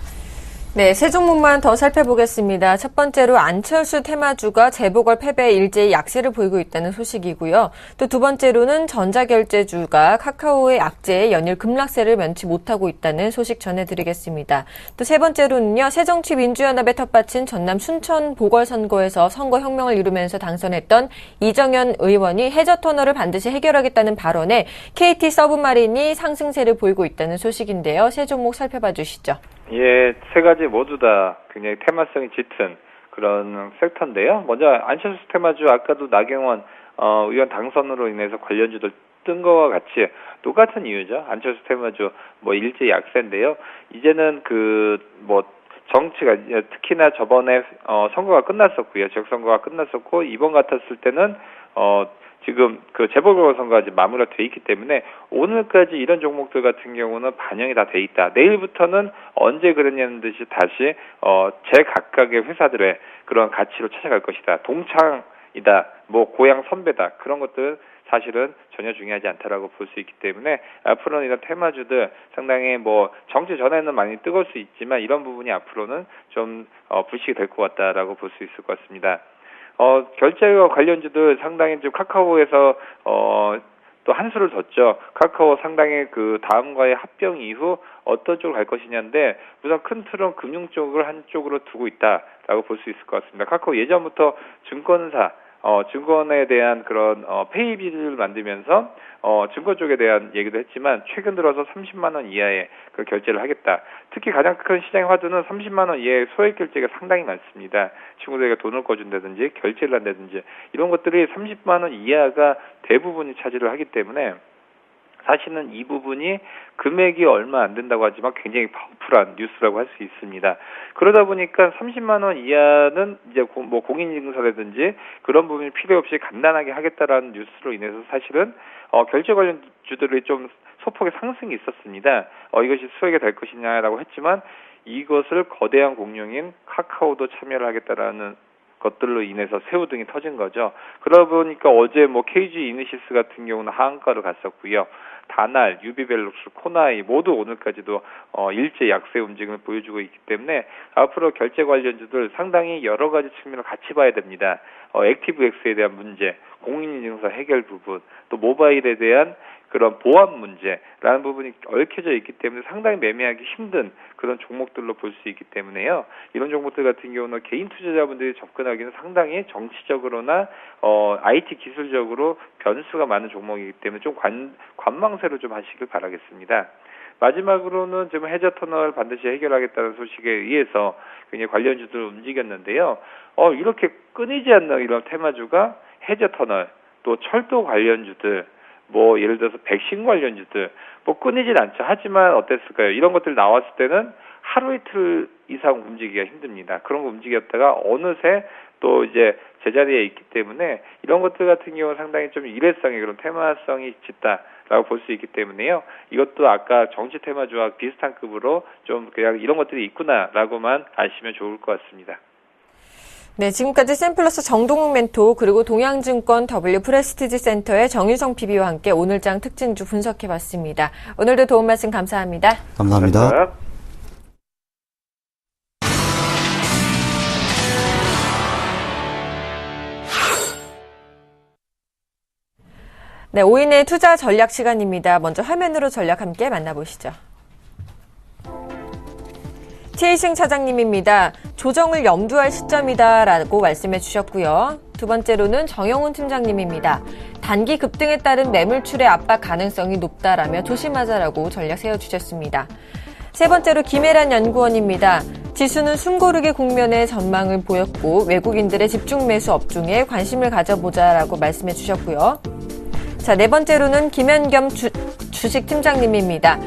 네, 세 종목만 더 살펴보겠습니다. 첫 번째로 안철수 테마주가 재보궐 패배에 일제히 약세를 보이고 있다는 소식이고요. 또 두 번째로는 전자결제주가 카카오의 악재에 연일 급락세를 면치 못하고 있다는 소식 전해드리겠습니다. 또 세 번째로는요, 새정치민주연합에 텃밭인 전남 순천 보궐선거에서 선거혁명을 이루면서 당선했던 이정현 의원이 해저터널을 반드시 해결하겠다는 발언에 KT 서브마린이 상승세를 보이고 있다는 소식인데요. 세 종목 살펴봐 주시죠. 예, 세 가지 모두 다 굉장히 테마성이 짙은 그런 섹터인데요. 먼저 안철수 테마주 아까도 나경원 의원 당선으로 인해서 관련주들 뜬 거와 같이 똑같은 이유죠. 안철수 테마주 일제 약세인데요. 이제는 정치가 특히나 저번에 선거가 끝났었고요. 지역선거가 끝났었고 이번 같았을 때는 지금 그 재보궐선거가 이제 마무리가 돼 있기 때문에 오늘까지 이런 종목들 같은 경우는 반영이 다 돼 있다. 내일부터는 언제 그랬냐는 듯이 다시 제각각의 회사들의 그런 가치로 찾아갈 것이다. 동창이다. 고향 선배다. 그런 것들 사실은 전혀 중요하지 않다라고 볼 수 있기 때문에 앞으로는 이런 테마주들 상당히 정치 전에는 많이 뜨거울 수 있지만 이런 부분이 앞으로는 좀 불식이 될 것 같다라고 볼 수 있을 것 같습니다. 결제와 관련주들 상당히 좀 카카오에서 또 한 수를 뒀죠. 카카오 상당히 그 다음과의 합병 이후 어떤 쪽으로 갈 것이냐인데 우선 큰 틀은 금융 쪽을 한쪽으로 두고 있다라고 볼 수 있을 것 같습니다. 카카오 예전부터 증권사 증권에 대한 그런 페이비를 만들면서 증권 쪽에 대한 얘기도 했지만 최근 들어서 30만 원 이하의 그 결제를 하겠다. 특히 가장 큰 시장의 화두는 30만 원 이하의 소액 결제가 상당히 많습니다. 친구들에게 돈을 꿔준다든지 결제를 한다든지 이런 것들이 30만 원 이하가 대부분이 차지를 하기 때문에 사실은 이 부분이 금액이 얼마 안 된다고 하지만 굉장히 파워풀한 뉴스라고 할 수 있습니다. 그러다 보니까 30만 원 이하는 이제 공인인증서라든지 그런 부분이 필요 없이 간단하게 하겠다라는 뉴스로 인해서 사실은 결제 관련 주들이 좀 소폭의 상승이 있었습니다. 이것이 수익이 될 것이냐라고 했지만 이것을 거대한 공룡인 카카오도 참여를 하겠다라는 것들로 인해서 새우등이 터진 거죠. 그러다 보니까 어제 KG 이니시스 같은 경우는 하한가를 갔었고요. 다날, 유비벨룩스, 코나이 모두 오늘까지도 일제 약세 움직임을 보여주고 있기 때문에 앞으로 결제 관련주들 상당히 여러 가지 측면을 같이 봐야 됩니다. 액티브엑스에 대한 문제, 공인인증서 해결 부분, 또 모바일에 대한 그런 보안 문제라는 부분이 얽혀져 있기 때문에 상당히 매매하기 힘든 그런 종목들로 볼 수 있기 때문에요. 이런 종목들 같은 경우는 개인 투자자분들이 접근하기는 상당히 정치적으로나 IT 기술적으로 변수가 많은 종목이기 때문에 좀 관망세로 좀 하시길 바라겠습니다. 마지막으로는 지금 해저 터널 반드시 해결하겠다는 소식에 의해서 굉장히 관련주들 움직였는데요. 이렇게 끊이지 않는 이런 테마주가 해저 터널, 또 철도 관련주들, 예를 들어서 백신 관련주들, 끊이질 않죠. 하지만 어땠을까요? 이런 것들 나왔을 때는 하루 이틀 이상 움직이기가 힘듭니다. 그런 거 움직였다가 어느새 또 이제 제자리에 있기 때문에 이런 것들 같은 경우는 상당히 좀 일회성의 그런 테마성이 짙다라고 볼 수 있기 때문에요. 이것도 아까 정치 테마주와 비슷한 급으로 좀 그냥 이런 것들이 있구나라고만 아시면 좋을 것 같습니다. 네, 지금까지 샘플러스 정동욱 멘토 그리고 동양증권 W 프레스티지 센터의 정유성 PB와 함께 오늘장 특징주 분석해봤습니다. 오늘도 도움 말씀 감사합니다. 감사합니다. 네, 5인의 투자 전략 시간입니다. 먼저 화면으로 전략 함께 만나보시죠. 최희승 차장님입니다. 조정을 염두할 시점이다라고 말씀해 주셨고요. 두 번째로는 정영훈 팀장님입니다. 단기 급등에 따른 매물출의 압박 가능성이 높다라며 조심하자라고 전략 세워주셨습니다. 세 번째로 김혜란 연구원입니다. 지수는 숨고르게 국면의 전망을 보였고 외국인들의 집중 매수 업종에 관심을 가져보자라고 말씀해 주셨고요. 자, 네 번째로는 김현겸 주식팀장님입니다.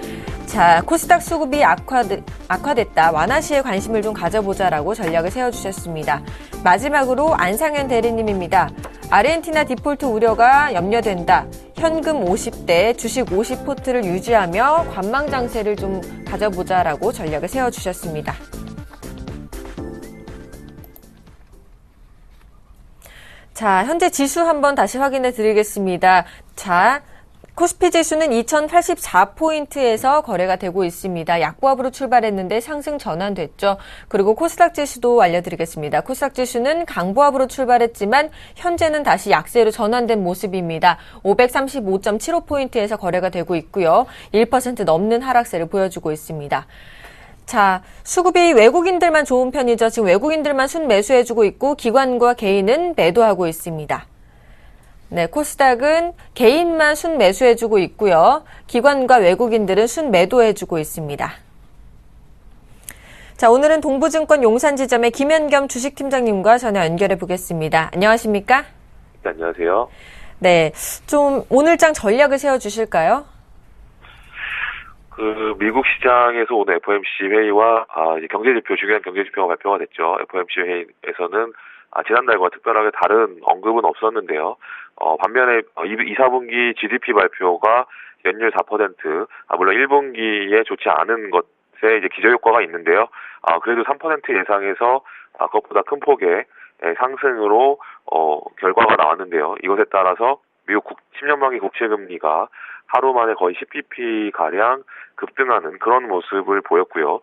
자, 코스닥 수급이 악화됐다. 완화 시에 관심을 좀 가져보자라고 전략을 세워주셨습니다. 마지막으로 안상현 대리님입니다. 아르헨티나 디폴트 우려가 염려된다. 현금 50대, 주식 50포트를 유지하며 관망 장세를 좀 가져보자라고 전략을 세워주셨습니다. 자, 현재 지수 한번 다시 확인해 드리겠습니다. 자, 코스피 지수는 2084포인트에서 거래가 되고 있습니다. 약보합으로 출발했는데 상승 전환됐죠. 그리고 코스닥 지수도 알려드리겠습니다. 코스닥 지수는 강보합으로 출발했지만 현재는 다시 약세로 전환된 모습입니다. 535.75포인트에서 거래가 되고 있고요. 1% 넘는 하락세를 보여주고 있습니다. 자, 수급이 외국인들만 좋은 편이죠. 지금 외국인들만 순매수해주고 있고 기관과 개인은 매도하고 있습니다. 네, 코스닥은 개인만 순매수해주고 있고요. 기관과 외국인들은 순매도해주고 있습니다. 자, 오늘은 동부증권 용산지점의 김현겸 주식팀장님과 전화 연결해 보겠습니다. 안녕하십니까? 네, 안녕하세요. 네, 좀 오늘장 전략을 세워주실까요? 미국 시장에서 오늘 FOMC 회의와 이제 경제지표, 중요한 경제지표가 발표가 됐죠. FOMC 회의에서는 지난달과 특별하게 다른 언급은 없었는데요. 반면에 2, 4분기 GDP 발표가 연율 4%, 물론 1분기에 좋지 않은 것에 이제 기저효과가 있는데요. 그래도 3% 예상에서 그것보다 큰 폭의 상승으로 결과가 나왔는데요. 이것에 따라서 미국 10년만기 국채금리가 하루 만에 거의 10bp 가량 급등하는 그런 모습을 보였고요.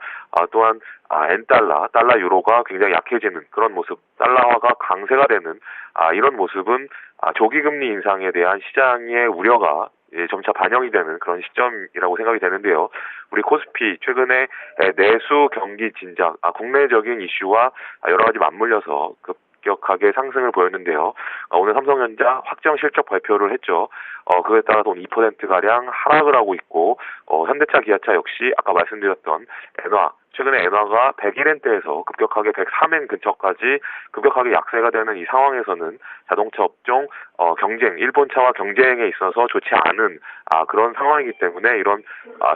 또한 엔달러, 달러 유로가 굉장히 약해지는 그런 모습, 달러화가 강세가 되는 이런 모습은 조기 금리 인상에 대한 시장의 우려가 점차 반영이 되는 그런 시점이라고 생각이 되는데요. 우리 코스피 최근에 내수 경기 진작, 국내적인 이슈와 여러 가지 맞물려서 급격하게 상승을 보였는데요. 오늘 삼성전자 확정 실적 발표를 했죠. 그에 따라서 2%가량 하락을 하고 있고, 현대차, 기아차 역시 아까 말씀드렸던 엔화, 최근에 엔화가 101엔대에서 급격하게 103엔 근처까지 급격하게 약세가 되는 이 상황에서는 자동차 업종 경쟁, 일본차와 경쟁에 있어서 좋지 않은 그런 상황이기 때문에 이런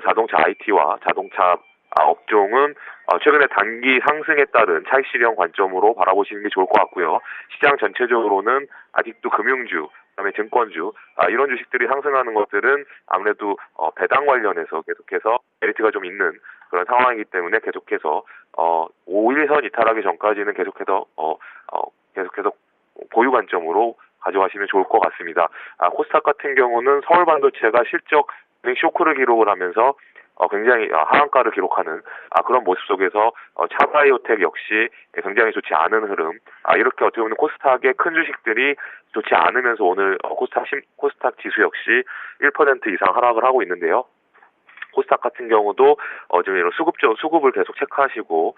자동차 IT와 자동차 업종은 최근에 단기 상승에 따른 차익 실현 관점으로 바라보시는 게 좋을 것 같고요. 시장 전체적으로는 아직도 금융주, 그다음에 증권주 이런 주식들이 상승하는 것들은 아무래도 배당 관련해서 계속해서 메리트가 좀 있는 그런 상황이기 때문에 계속해서 5일선 이탈하기 전까지는 계속해서 보유 관점으로 가져가시면 좋을 것 같습니다. 코스닥 같은 경우는 서울 반도체가 실적 쇼크를 기록을 하면서 굉장히 하한가를 기록하는 그런 모습 속에서 차바이오텍 역시 굉장히 좋지 않은 흐름, 이렇게 어떻게 보면 코스닥의 큰 주식들이 좋지 않으면서 오늘 코스닥 지수 역시 1% 이상 하락을 하고 있는데요. 코스닥 같은 경우도 좀 이런 수급을 계속 체크하시고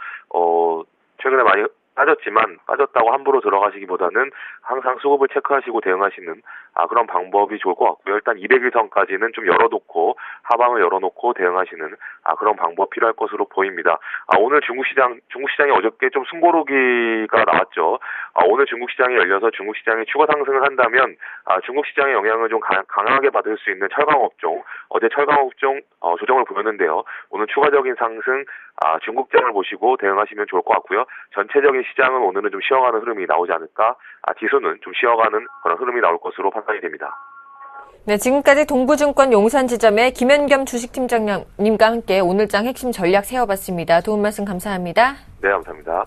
최근에 많이 빠졌다고 함부로 들어가시기보다는 항상 수급을 체크하시고 대응하시는 그런 방법이 좋을 것 같고요. 일단 200일선까지는 좀 열어놓고 하방을 열어놓고 대응하시는 그런 방법 필요할 것으로 보입니다. 오늘 중국 시장이 어저께 좀 숨고르기가 나왔죠. 오늘 중국 시장이 열려서 중국 시장이 추가 상승을 한다면 중국 시장의 영향을 좀 강하게 받을 수 있는 철강업종, 어제 철강업종 조정을 보였는데요. 오늘 추가적인 상승 중국장을 보시고 대응하시면 좋을 것 같고요. 전체적인 시장은 오늘은 좀 쉬어가는 흐름이 나오지 않을까, 지수는 좀 쉬어가는 그런 흐름이 나올 것으로 판단이 됩니다. 네, 지금까지 동부증권 용산지점의 김현겸 주식팀장님과 함께 오늘장 핵심 전략 세워봤습니다. 도움 말씀 감사합니다. 네, 감사합니다.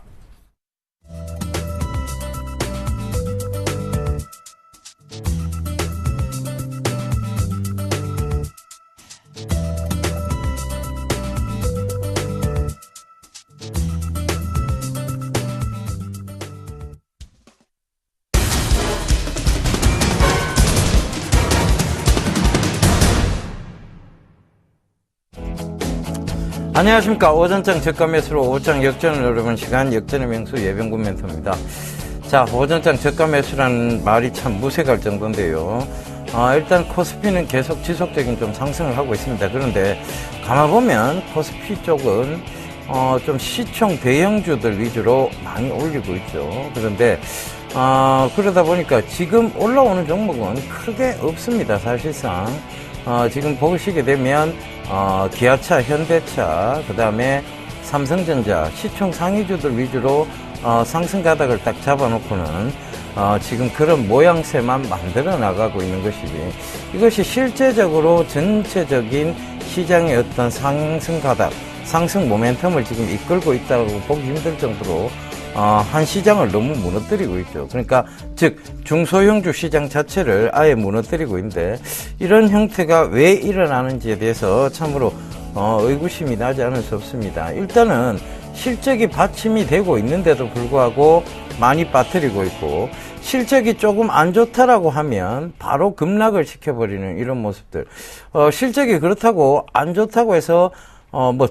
안녕하십니까. 오전장 저가 매수로 오장 역전을 노려본 시간, 역전의 명수 예병군 멘토입니다. 자, 오전장 저가 매수라는 말이 참 무색할 정도인데요. 일단 코스피는 계속 지속적인 좀 상승을 하고 있습니다. 그런데 가만보면 코스피 쪽은 좀 시총 대형주들 위주로 많이 올리고 있죠. 그런데 그러다 보니까 지금 올라오는 종목은 크게 없습니다. 사실상 지금 보시게 되면 기아차, 현대차, 그 다음에 삼성전자, 시총 상위주들 위주로 상승 가닥을 딱 잡아놓고는 지금 그런 모양새만 만들어 나가고 있는 것이지, 이것이 실제적으로 전체적인 시장의 어떤 상승 가닥, 상승 모멘텀을 지금 이끌고 있다고 보기 힘들 정도로 한 시장을 너무 무너뜨리고 있죠. 그러니까 즉 중소형주 시장 자체를 아예 무너뜨리고 있는데, 이런 형태가 왜 일어나는지에 대해서 참으로 의구심이 나지 않을 수 없습니다. 일단은 실적이 받침이 되고 있는데도 불구하고 많이 빠뜨리고 있고, 실적이 조금 안 좋다라고 하면 바로 급락을 시켜버리는 이런 모습들. 실적이 그렇다고 안 좋다고 해서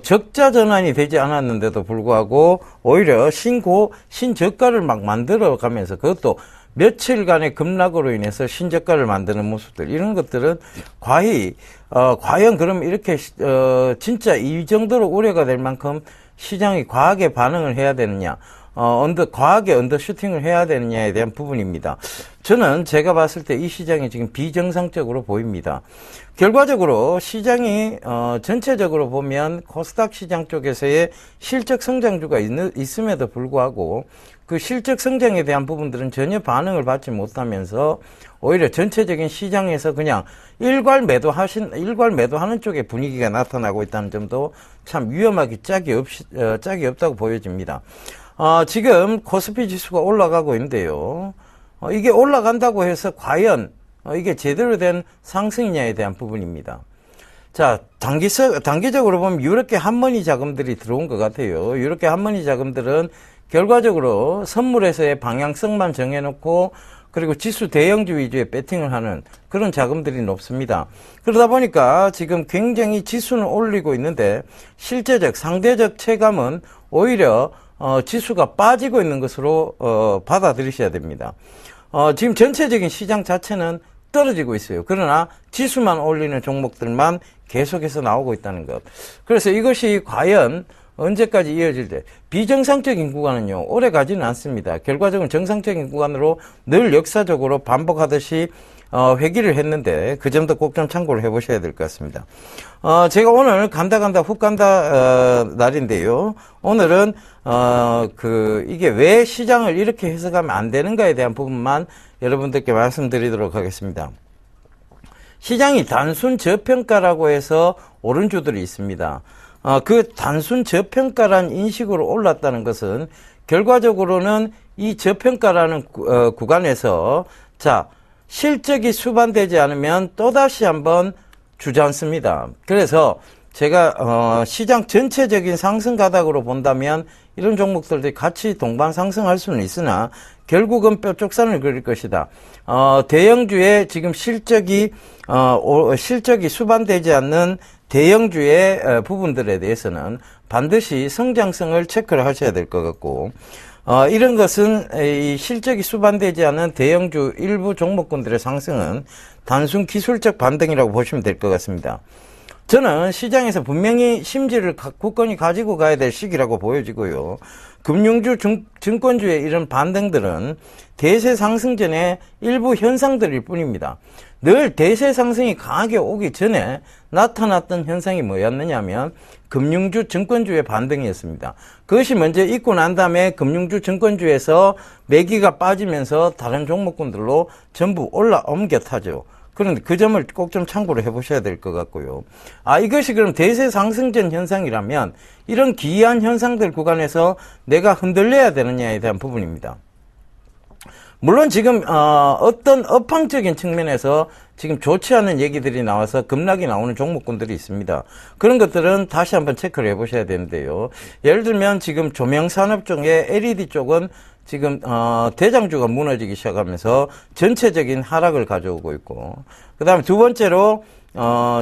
적자 전환이 되지 않았는데도 불구하고 오히려 신저가를 막 만들어 가면서, 그것도 며칠간의 급락으로 인해서 신저가를 만드는 모습들, 이런 것들은 과연 그럼 이렇게 진짜 이 정도로 우려가 될 만큼 시장이 과하게 반응을 해야 되느냐, 과하게 언더슈팅을 해야 되느냐에 대한 부분입니다. 저는 제가 봤을 때 이 시장이 지금 비정상적으로 보입니다. 결과적으로 시장이 전체적으로 보면 코스닥 시장 쪽에서의 실적 성장주가 있음에도 불구하고 그 실적 성장에 대한 부분들은 전혀 반응을 받지 못하면서 오히려 전체적인 시장에서 그냥 일괄 매도하는 쪽의 분위기가 나타나고 있다는 점도 참 위험하게 짝이 없다고 보여집니다. 지금 코스피 지수가 올라가고 있는데요. 이게 올라간다고 해서 과연 이게 제대로 된 상승이냐에 대한 부분입니다. 자, 단기적으로 보면 유럽계 한머니 자금들이 들어온 것 같아요. 유럽계 한머니 자금들은 결과적으로 선물에서의 방향성만 정해놓고 그리고 지수 대형주 위주의 배팅을 하는 그런 자금들이 높습니다. 그러다 보니까 지금 굉장히 지수는 올리고 있는데 실제적, 상대적 체감은 오히려 지수가 빠지고 있는 것으로 받아들이셔야 됩니다. 지금 전체적인 시장 자체는 떨어지고 있어요. 그러나 지수만 올리는 종목들만 계속해서 나오고 있다는 것. 그래서 이것이 과연 언제까지 이어질 때 비정상적인 구간은요 오래 가지는 않습니다. 결과적으로 정상적인 구간으로 늘 역사적으로 반복하듯이 회귀를 했는데 그 점도 꼭 좀 참고를 해보셔야 될 것 같습니다. 제가 오늘 간다 훅 간다 날인데요. 오늘은 이게 왜 시장을 이렇게 해석하면 안 되는가에 대한 부분만 여러분들께 말씀드리도록 하겠습니다. 시장이 단순 저평가라고 해서 오른 주들이 있습니다. 그 단순 저평가란 인식으로 올랐다는 것은 결과적으로는 이 저평가라는 구간에서 자 실적이 수반되지 않으면 또다시 한번 주저앉습니다. 그래서 제가 시장 전체적인 상승 가닥으로 본다면 이런 종목들도 같이 동반 상승할 수는 있으나 결국은 뾰족산을 그릴 것이다. 대형주의 지금 실적이 수반되지 않는 대형주의 부분들에 대해서는 반드시 성장성을 체크를 하셔야 될 것 같고 이런 것은 이 실적이 수반되지 않은 대형주 일부 종목군들의 상승은 단순 기술적 반등이라고 보시면 될 것 같습니다. 저는 시장에서 분명히 심지를 굳건히 가지고 가야 될 시기라고 보여지고요. 금융주, 증권주의 이런 반등들은 대세 상승 전에 일부 현상들일 뿐입니다. 늘 대세 상승이 강하게 오기 전에 나타났던 현상이 뭐였느냐 하면 금융주, 증권주의 반등이었습니다. 그것이 먼저 있고 난 다음에 금융주, 증권주에서 매기가 빠지면서 다른 종목군들로 전부 옮겨 타죠. 그런데 그 점을 꼭 좀 참고를 해보셔야 될 것 같고요. 이것이 그럼 대세 상승전 현상이라면 이런 기이한 현상들 구간에서 내가 흔들려야 되느냐에 대한 부분입니다. 물론 지금 어떤 업황적인 측면에서 지금 좋지 않은 얘기들이 나와서 급락이 나오는 종목군들이 있습니다. 그런 것들은 다시 한번 체크를 해보셔야 되는데요. 예를 들면 지금 조명산업 쪽에 LED 쪽은 지금 대장주가 무너지기 시작하면서 전체적인 하락을 가져오고 있고 그 다음에 두 번째로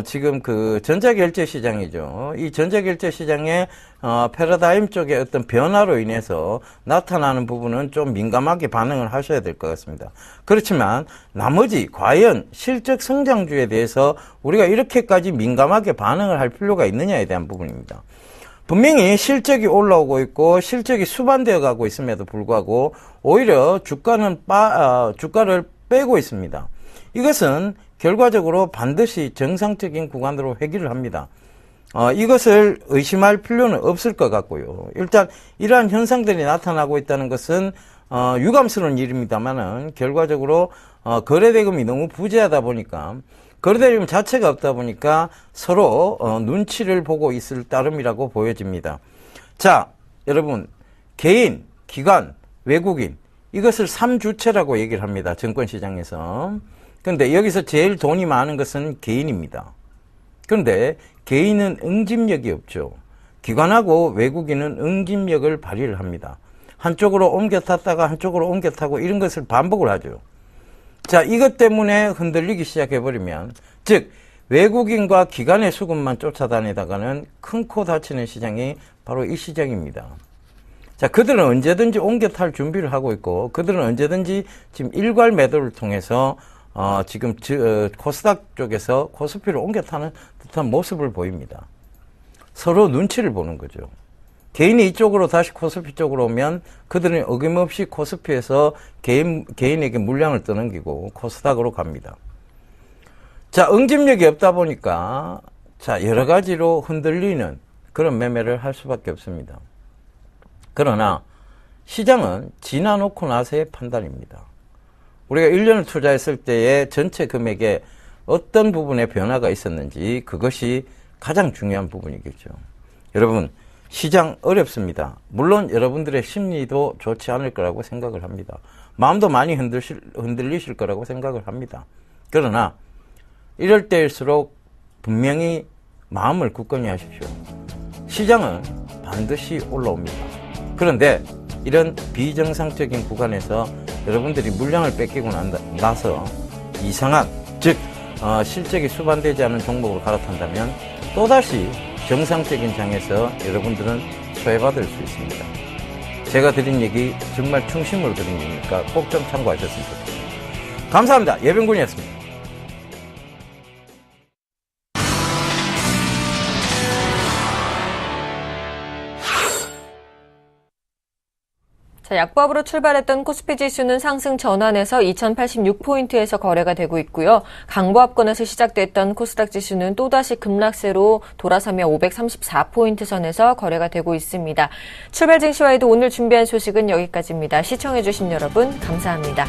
지금 그 전자결제 시장이죠. 이 전자결제 시장의 패러다임 쪽의 어떤 변화로 인해서 나타나는 부분은 좀 민감하게 반응을 하셔야 될 것 같습니다. 그렇지만 나머지 과연 실적 성장주에 대해서 우리가 이렇게까지 민감하게 반응을 할 필요가 있느냐에 대한 부분입니다. 분명히 실적이 올라오고 있고 실적이 수반되어 가고 있음에도 불구하고 오히려 주가를 빼고 있습니다. 이것은 결과적으로 반드시 정상적인 구간으로 회귀를 합니다. 이것을 의심할 필요는 없을 것 같고요. 일단 이러한 현상들이 나타나고 있다는 것은 유감스러운 일입니다만은 결과적으로 거래대금이 너무 부재하다 보니까 거래대금 자체가 없다 보니까 서로 눈치를 보고 있을 따름이라고 보여집니다. 자, 여러분 개인, 기관, 외국인 이것을 3주체라고 얘기를 합니다. 증권시장에서. 그런데 여기서 제일 돈이 많은 것은 개인입니다. 그런데 개인은 응집력이 없죠. 기관하고 외국인은 응집력을 발휘를 합니다. 한쪽으로 옮겨 탔다가 한쪽으로 옮겨 타고 이런 것을 반복을 하죠. 자, 이것 때문에 흔들리기 시작해버리면, 즉 외국인과 기관의 수급만 쫓아다니다가는 큰 코 다치는 시장이 바로 이 시장입니다. 자, 그들은 언제든지 옮겨 탈 준비를 하고 있고 그들은 언제든지 지금 일괄 매도를 통해서 지금 코스닥 쪽에서 코스피를 옮겨 타는 듯한 모습을 보입니다. 서로 눈치를 보는 거죠. 개인이 이쪽으로 다시 코스피 쪽으로 오면 그들은 어김없이 코스피에서 개인에게 물량을 떠넘기고 코스닥으로 갑니다. 자, 응집력이 없다 보니까 자, 여러 가지로 흔들리는 그런 매매를 할 수밖에 없습니다. 그러나 시장은 지나놓고 나서의 판단입니다. 우리가 1년을 투자했을 때의 전체 금액에 어떤 부분에 변화가 있었는지 그것이 가장 중요한 부분이겠죠. 여러분, 시장 어렵습니다. 물론 여러분들의 심리도 좋지 않을 거라고 생각을 합니다. 마음도 많이 흔들리실 거라고 생각을 합니다. 그러나 이럴 때일수록 분명히 마음을 굳건히 하십시오. 시장은 반드시 올라옵니다. 그런데 이런 비정상적인 구간에서 여러분들이 물량을 뺏기고 나서 이상한, 즉 실적이 수반되지 않은 종목으로 갈아탄다면 또다시 정상적인 장에서 여러분들은 소외받을 수 있습니다. 제가 드린 얘기 정말 중심으로 드린 얘기니까 꼭 좀 참고하셨으면 좋겠습니다. 감사합니다. 예병군이었습니다. 자, 약보합으로 출발했던 코스피 지수는 상승 전환에서 2086포인트에서 거래가 되고 있고요. 강보합권에서 시작됐던 코스닥 지수는 또다시 급락세로 돌아서며 534포인트 선에서 거래가 되고 있습니다. 출발 증시와에도 오늘 준비한 소식은 여기까지입니다. 시청해주신 여러분 감사합니다.